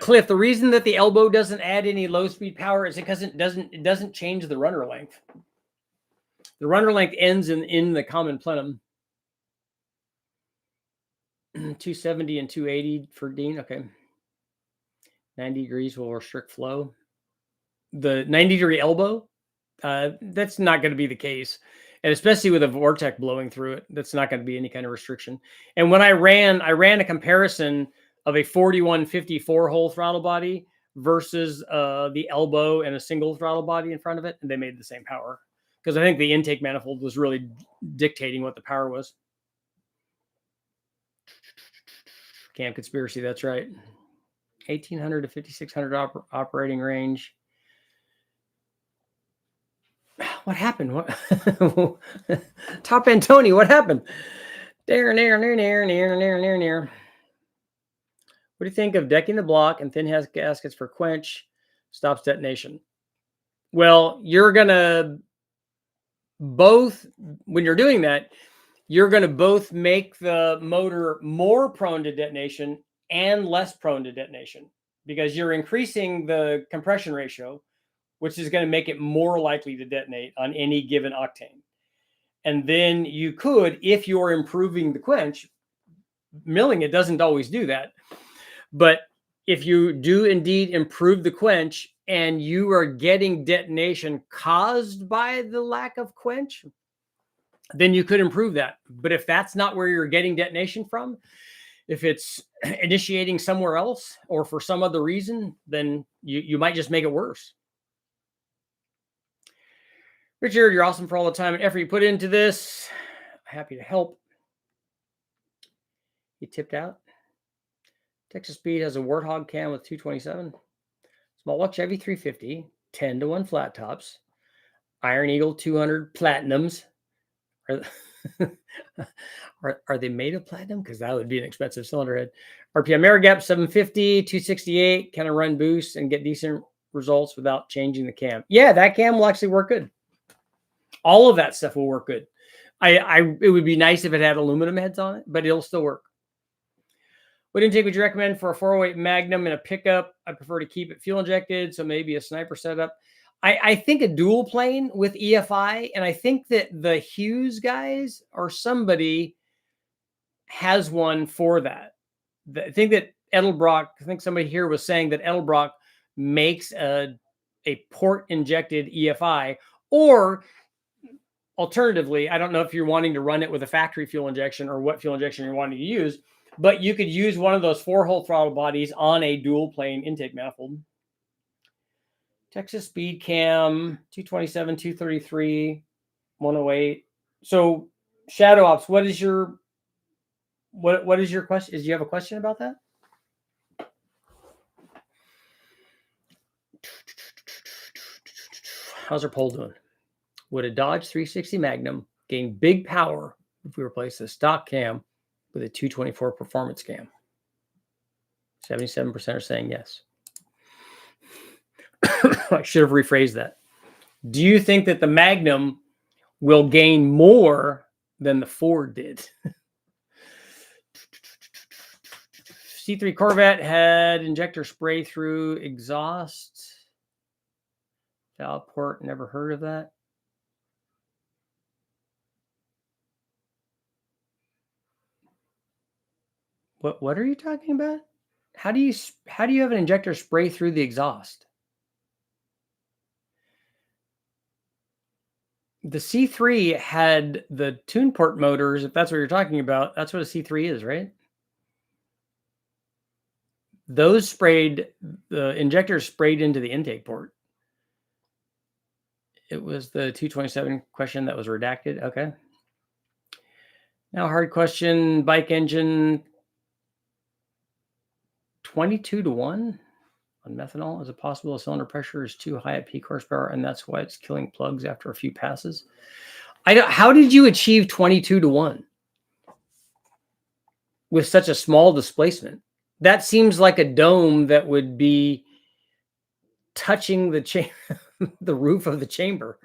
Cliff, the reason that the elbow doesn't add any low speed power is because it doesn't change the runner length. The runner length ends in the common plenum. 270 and 280 for Dean. Okay. 90 degrees will restrict flow. The 90-degree elbow, that's not going to be the case. And especially with a vortex blowing through it, that's not going to be any kind of restriction. And when I ran a comparison of a 4154 hole throttle body versus the elbow and a single throttle body in front of it, and they made the same power. Because I think the intake manifold was really dictating what the power was. Cam conspiracy, that's right. 1800 to 5600 operating range. What happened? What? Top End Tony, what happened? Near. What do you think of decking the block and thin gaskets for quench stops detonation? Well, you're going to both, when you're doing that, you're going to both make the motor more prone to detonation and less prone to detonation because you're increasing the compression ratio, which is going to make it more likely to detonate on any given octane. And then you could, if you're improving the quench, milling it doesn't always do that. But if you do indeed improve the quench and you are getting detonation caused by the lack of quench, then you could improve that. But if that's not where you're getting detonation from, if it's initiating somewhere else or for some other reason, then you might just make it worse. Richard, you're awesome for all the time and effort you put into this. Happy to help. You tipped out. Texas Speed has a Warthog cam with 227. Small block Chevy 350, 10-to-1 flat tops. Iron Eagle 200 platinums. Are they made of platinum? Because that would be an expensive cylinder head. RPM air gap 750, 268. Kind of run boost and get decent results without changing the cam. Yeah, that cam will actually work good. All of that stuff will work good. It would be nice if it had aluminum heads on it, but it'll still work. What intake would you recommend for a 408 Magnum in a pickup? I prefer to keep it fuel injected, so maybe a sniper setup. I think a dual plane with EFI, and I think that the Hughes guys or somebody has one for that. I think that Edelbrock, I think somebody here was saying that Edelbrock makes a port injected EFI, or alternatively, I don't know if you're wanting to run it with a factory fuel injection or what fuel injection you're wanting to use, but you could use one of those 4-hole throttle bodies on a dual plane intake manifold. Texas Speed Cam, 227, 233, 108. So Shadow Ops, what is your question? Do you have a question about that? How's our poll doing? Would a Dodge 360 Magnum gain big power if we replace the stock cam with a 224 performance cam? 77% are saying yes. I should have rephrased that. Do you think that the Magnum will gain more than the Ford did? C3 Corvette had injector spray through exhaust. Valve port, never heard of that. What are you talking about? How do you have an injector spray through the exhaust? The C3 had the tune port motors, if that's what you're talking about. That's what a C3 is, right? Those sprayed, the injectors sprayed into the intake port. It was the 227 question that was redacted. Okay. Now, hard question, bike engine 22-to-1 on methanol. Is it possible the cylinder pressure is too high at peak horsepower and that's why it's killing plugs after a few passes? How did you achieve 22-to-1? with such a small displacement. That seems like a dome that would be touching the the roof of the chamber.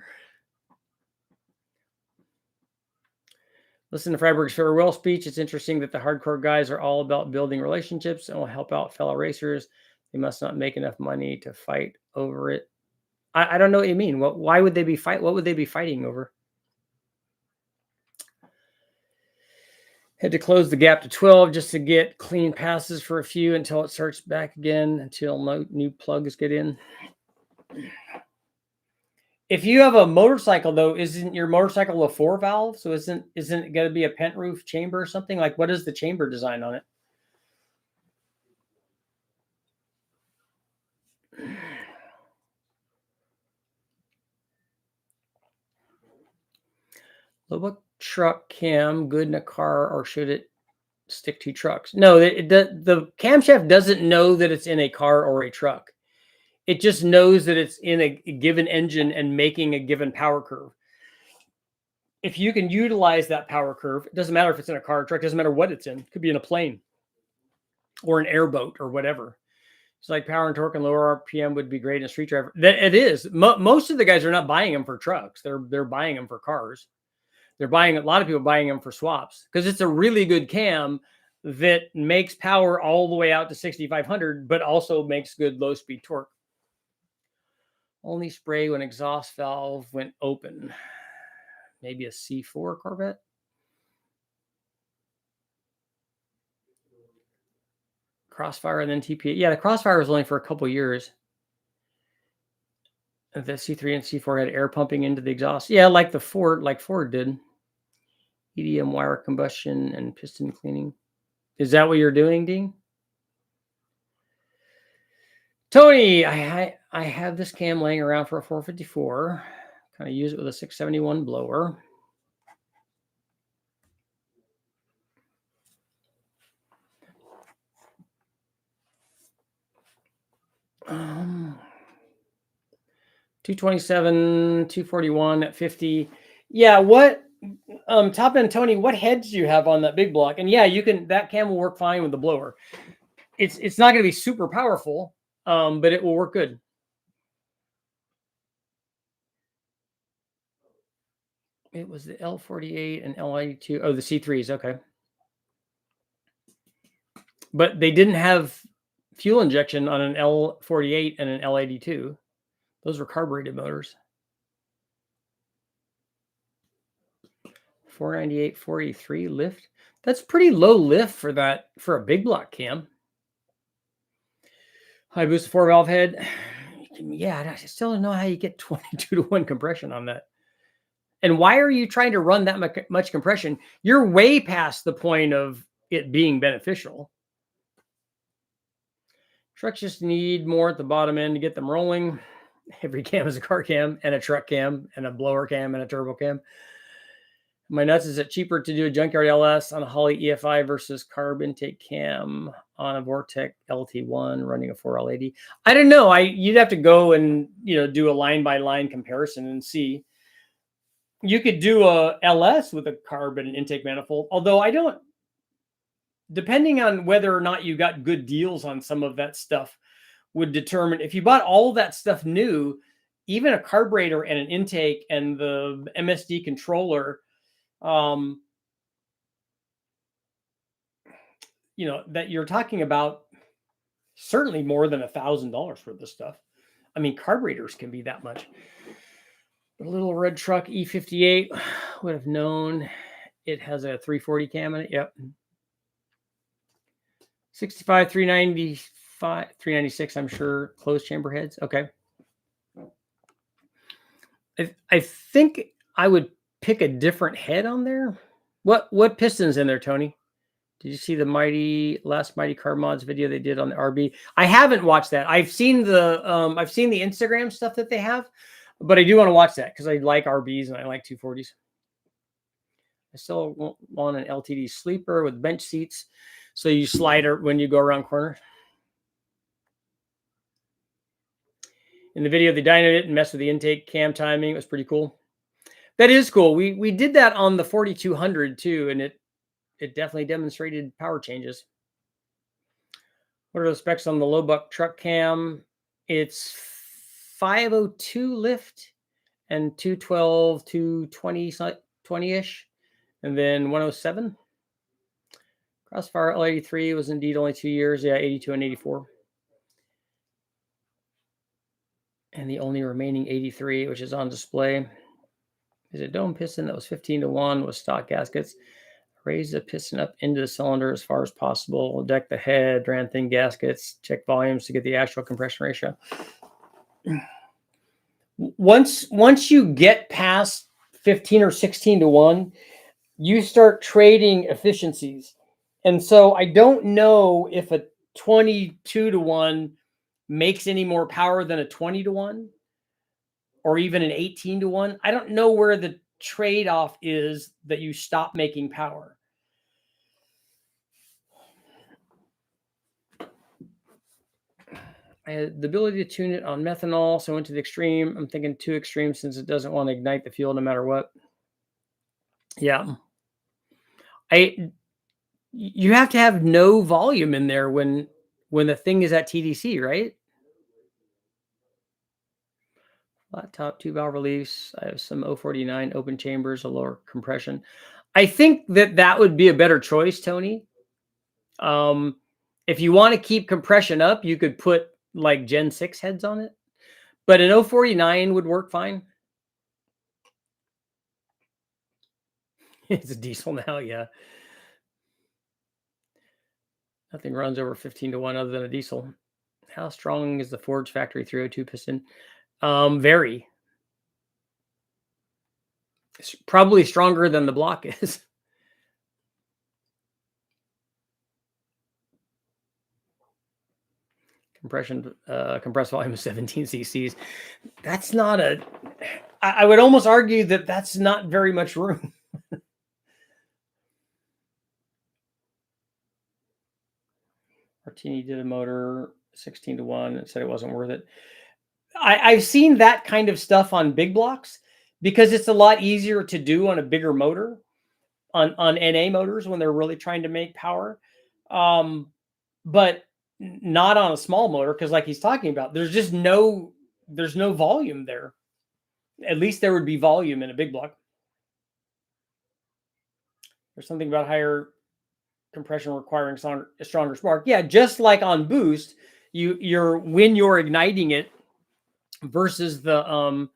Listen to Freiberg's farewell speech. It's interesting that the hardcore guys are all about building relationships and will help out fellow racers. They must not make enough money to fight over it. I don't know what you mean. Why would they be what would they be fighting over? Had to close the gap to 12 just to get clean passes for a few until it starts back again, until no new plugs get in. If you have a motorcycle, though, isn't your motorcycle a 4-valve? So isn't it going to be a pent roof chamber or something? Like, what is the chamber design on it? Lubbock truck cam good in a car, or should it stick to trucks? No, the camshaft doesn't know that it's in a car or a truck. It just knows that it's in a given engine and making a given power curve. If you can utilize that power curve, it doesn't matter if it's in a car or truck, doesn't matter what it's in. It could be in a plane or an airboat or whatever. It's like power and torque and lower RPM would be great in a street driver. It is. Most of the guys are not buying them for trucks. They're buying them for cars. They're buying, a lot of people buying them for swaps because it's a really good cam that makes power all the way out to 6,500, but also makes good low speed torque. Only spray when exhaust valve went open. Maybe a C4 Corvette. Crossfire and then TPA. Yeah, the Crossfire was only for a couple years. The C3 and C4 had air pumping into the exhaust. Yeah, like Ford did. EDM wire combustion and piston cleaning. Is that what you're doing, Dean? Tony, I have this cam laying around for a 454. Kind of use it with a 671 blower. Um, 227, 241 at 50. Yeah, what top end Tony, what heads do you have on that big block? And yeah, you can, that cam will work fine with the blower. It's not going to be super powerful, but it will work good. It was the L48 and L82. Oh, the C3s. Okay. But they didn't have fuel injection on an L48 and an L82. Those were carbureted motors. 498, 483 lift. That's pretty low lift for that, for a big block cam. High boost 4-valve head. Yeah, I still don't know how you get 22-to-1 compression on that. And why are you trying to run that much compression? You're way past the point of it being beneficial. Trucks just need more at the bottom end to get them rolling. Every cam is a car cam and a truck cam and a blower cam and a turbo cam. My nuts, is it cheaper to do a junkyard LS on a Holley EFI versus carb intake cam on a Vortec LT1 running a 4L80? I don't know. You'd have to go and do a line by line comparison and see. You could do a LS with a carb and an intake manifold, although I don't. Depending on whether or not you got good deals on some of that stuff would determine if you bought all that stuff new, even a carburetor and an intake and the MSD controller, that you're talking about certainly more than $1,000 for this stuff. I mean, carburetors can be that much. A little red truck E58 would have known it has a 340 cam in it. Yep. 65, 395, 396, I'm sure. Closed chamber heads. Okay. I think I would pick a different head on there. What piston's in there, Tony? Did you see the last Mighty Car Mods video they did on the RB? I haven't watched that. I've seen the Instagram stuff that they have, but I do want to watch that because I like RBs and I like 240s. I still want an LTD sleeper with bench seats, so you slide it when you go around corners. In the video, they dynoed it and messed with the intake cam timing. It was pretty cool. That is cool. We did that on the 4200 too, and it it definitely demonstrated power changes. What are the specs on the low buck truck cam? It's 502 lift and 212, 220, 20-ish, and then 107. Crossfire L83 was indeed only 2 years. Yeah, 82 and 84. And the only remaining 83, which is on display, is a dome piston that was 15-1 with stock gaskets. Raise the piston up into the cylinder as far as possible. Deck the head, ran thin gaskets, check volumes to get the actual compression ratio. Once you get past 15 or 16-1, you start trading efficiencies. And so I don't know if a 22-1 makes any more power than a 20-1 or even an 18-1. I don't know where the trade-off is that you stop making power. I had the ability to tune it on methanol, so I went to the extreme. I'm thinking too extreme since it doesn't want to ignite the fuel no matter what. Yeah. You have to have no volume in there when the thing is at TDC, right? Flat top, 2 valve release. I have some 049 open chambers, a lower compression. I think that would be a better choice, Tony. If you want to keep compression up, you could put like Gen 6 heads on it, but an 049 would work fine. It's a diesel now, yeah. Nothing runs over 15-1 other than a diesel. How strong is the Ford's factory 302 piston? Very. It's probably stronger than the block is. Compression, compressed volume of 17 cc's. That's not a. I would almost argue that that's not very much room. Martini did a motor 16-1 and said it wasn't worth it. I've seen that kind of stuff on big blocks because it's a lot easier to do on a bigger motor, on NA motors when they're really trying to make power, but not on a small motor because, like he's talking about, there's no volume there. At least there would be volume in a big block. There's something about higher compression requiring a stronger spark. Yeah, just like on boost, when you're igniting it versus the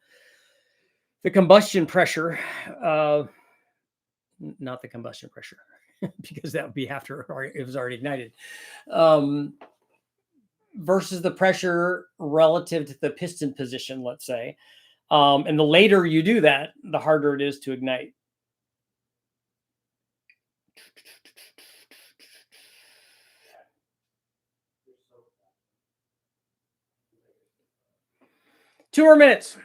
combustion pressure, not the combustion pressure, because that would be after it was already ignited, versus the pressure relative to the piston position, let's say. And the later you do that, the harder it is to ignite. Two more minutes.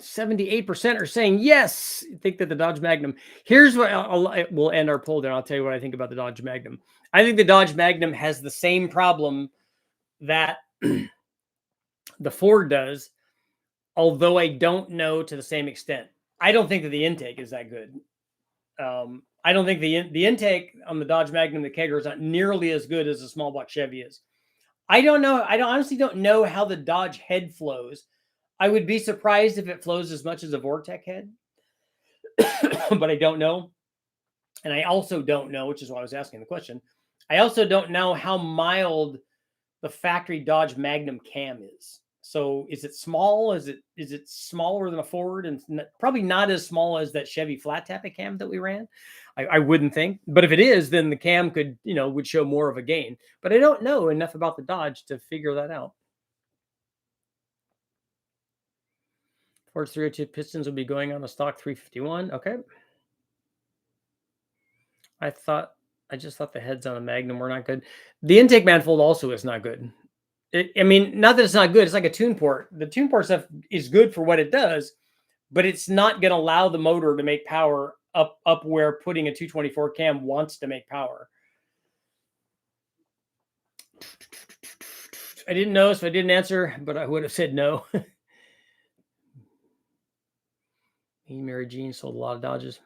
78% are saying yes. Think that the Dodge Magnum. Here's what we'll end our poll there. I'll tell you what I think about the Dodge Magnum. I think the Dodge Magnum has the same problem that the Ford does, although I don't know to the same extent. I don't think that the intake is that good. I don't think the intake on the Dodge Magnum, the kegger, is not nearly as good as a small block Chevy is. I don't know. I honestly don't know how the Dodge head flows. I would be surprised if it flows as much as a Vortec head, but I don't know. And I also don't know, which is why I was asking the question. I also don't know how mild the factory Dodge Magnum cam is. So is it small? Is it smaller than a Ford? And probably not as small as that Chevy flat tappet cam that we ran. I wouldn't think. But if it is, then the cam would show more of a gain. But I don't know enough about the Dodge to figure that out. Ford's 302 pistons will be going on a stock 351. Okay. I just thought the heads on a Magnum were not good. The intake manifold also is not good. Not that it's not good. It's like a tune port. The tune port stuff is good for what it does, but it's not going to allow the motor to make power up where putting a 224 cam wants to make power. I didn't know, so I didn't answer, but I would have said no. Me and Mary Jean sold a lot of Dodges.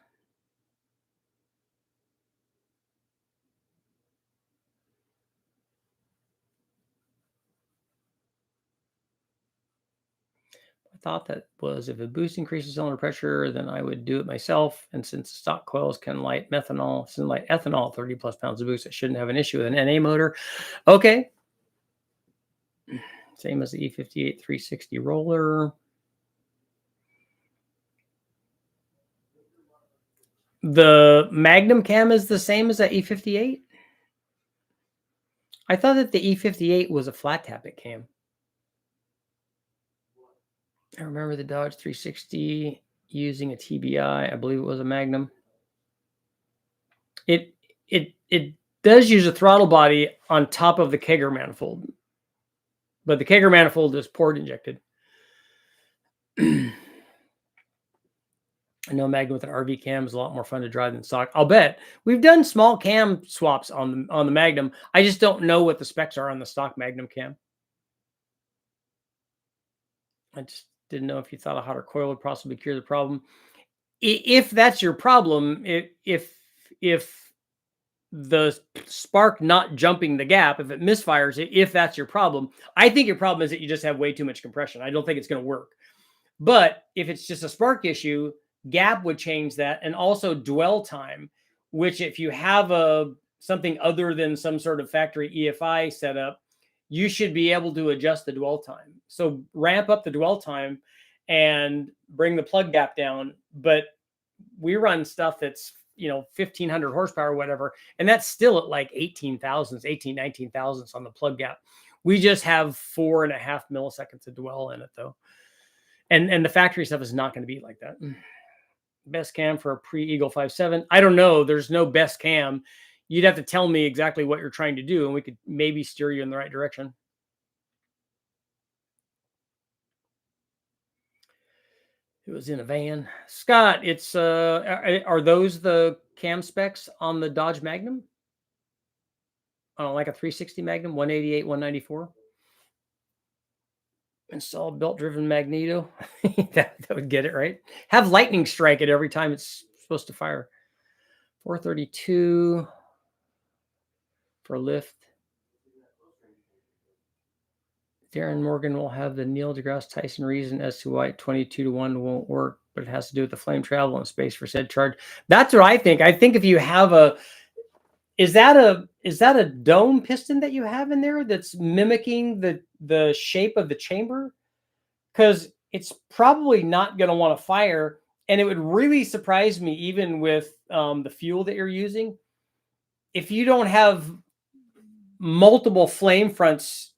thought that was if a boost increases cylinder pressure, then I would do it myself. And since stock coils can light ethanol, 30 plus pounds of boost, I shouldn't have an issue with an NA motor. Okay. Same as the E58 360 roller. The Magnum cam is the same as that E58. I thought that the E58 was a flat tappet cam. I remember the Dodge 360 using a TBI. I believe it was a Magnum. It does use a throttle body on top of the kegger manifold, but the kegger manifold is port injected. I know Magnum with an RV cam is a lot more fun to drive than stock. I'll bet. We've done small cam swaps on the Magnum. I just don't know what the specs are on the stock Magnum cam. I just didn't know if you thought a hotter coil would possibly cure the problem. If that's your problem, if the spark not jumping the gap, if it misfires, if that's your problem, I think your problem is that you just have way too much compression. I don't think it's going to work. But if it's just a spark issue, gap would change that, and also dwell time, which if you have something other than some sort of factory EFI setup, you should be able to adjust the dwell time. So ramp up the dwell time and bring the plug gap down. But we run stuff that's 1,500 horsepower or whatever, and that's still at like 19 thousandths on the plug gap. We just have 4.5 milliseconds of dwell in it though. And the factory stuff is not going to be like that. Best cam for a pre-Eagle 5.7. I don't know. There's no best cam. You'd have to tell me exactly what you're trying to do, and we could maybe steer you in the right direction. It was in a van. Scott, it's are those the cam specs on the Dodge Magnum? Like a 360 Magnum, 188, 194. Install belt-driven magneto. that would get it right. Have lightning strike it every time it's supposed to fire. 432 for lift. Darren Morgan will have the Neil deGrasse Tyson reason as to why 22-1 won't work, but it has to do with the flame travel and space for said charge. That's what I think. I think if you have is that a dome piston that you have in there that's mimicking the shape of the chamber? Because it's probably not going to want to fire, and it would really surprise me, even with the fuel that you're using, if you don't have multiple flame fronts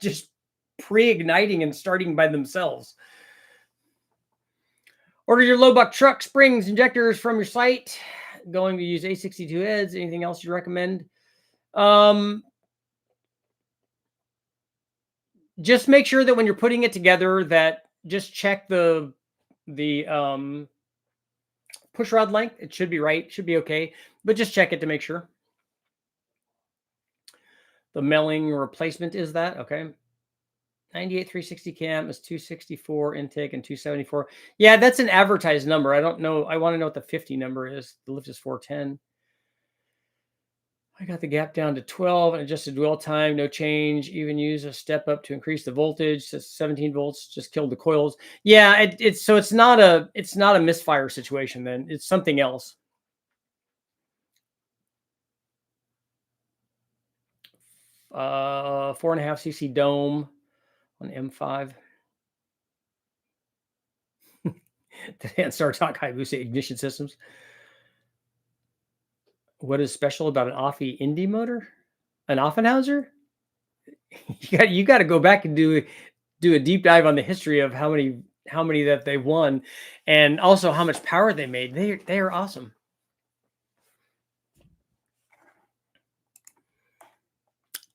just pre-igniting and starting by themselves. Order your Lowbuck truck springs injectors from your site. Going to use A62 heads. Anything else you recommend? Just make sure that when you're putting it together, that just check the push rod length. It should be right. It should be okay. But just check it to make sure. The Melling replacement is that. Okay. 98 360 cam is 264 intake and 274. Yeah, that's an advertised number. I don't know. I want to know what the 50 number is. The lift is 410. I got the gap down to 12 and adjusted dwell time, no change. Even use a step up to increase the voltage. So 17 volts just killed the coils. Yeah, it's not a misfire situation. Then it's something else. 4.5 cc dome on M5. And Star Talk Hayabusa ignition systems. What is special about an Offie Indy motor? An Offenhauser? You got to go back and do a deep dive on the history of how many that they won, and also how much power they made. They are awesome.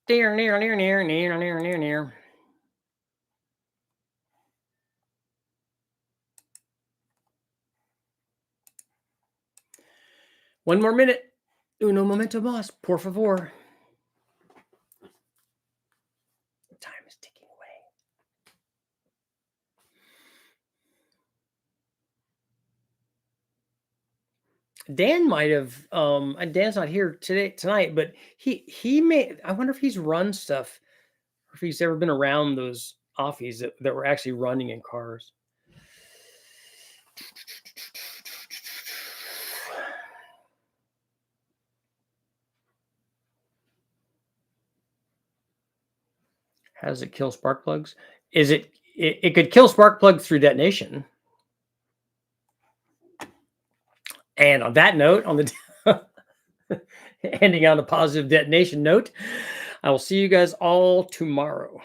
Near. One more minute. Uno momento más, por favor. Time is ticking away. Dan might have. Dan's not here tonight, but he may. I wonder if he's run stuff, or if he's ever been around those Offies that were actually running in cars. How does it kill spark plugs? Is it could kill spark plugs through detonation. And on that note, on the ending on a positive detonation note, I will see you guys all tomorrow.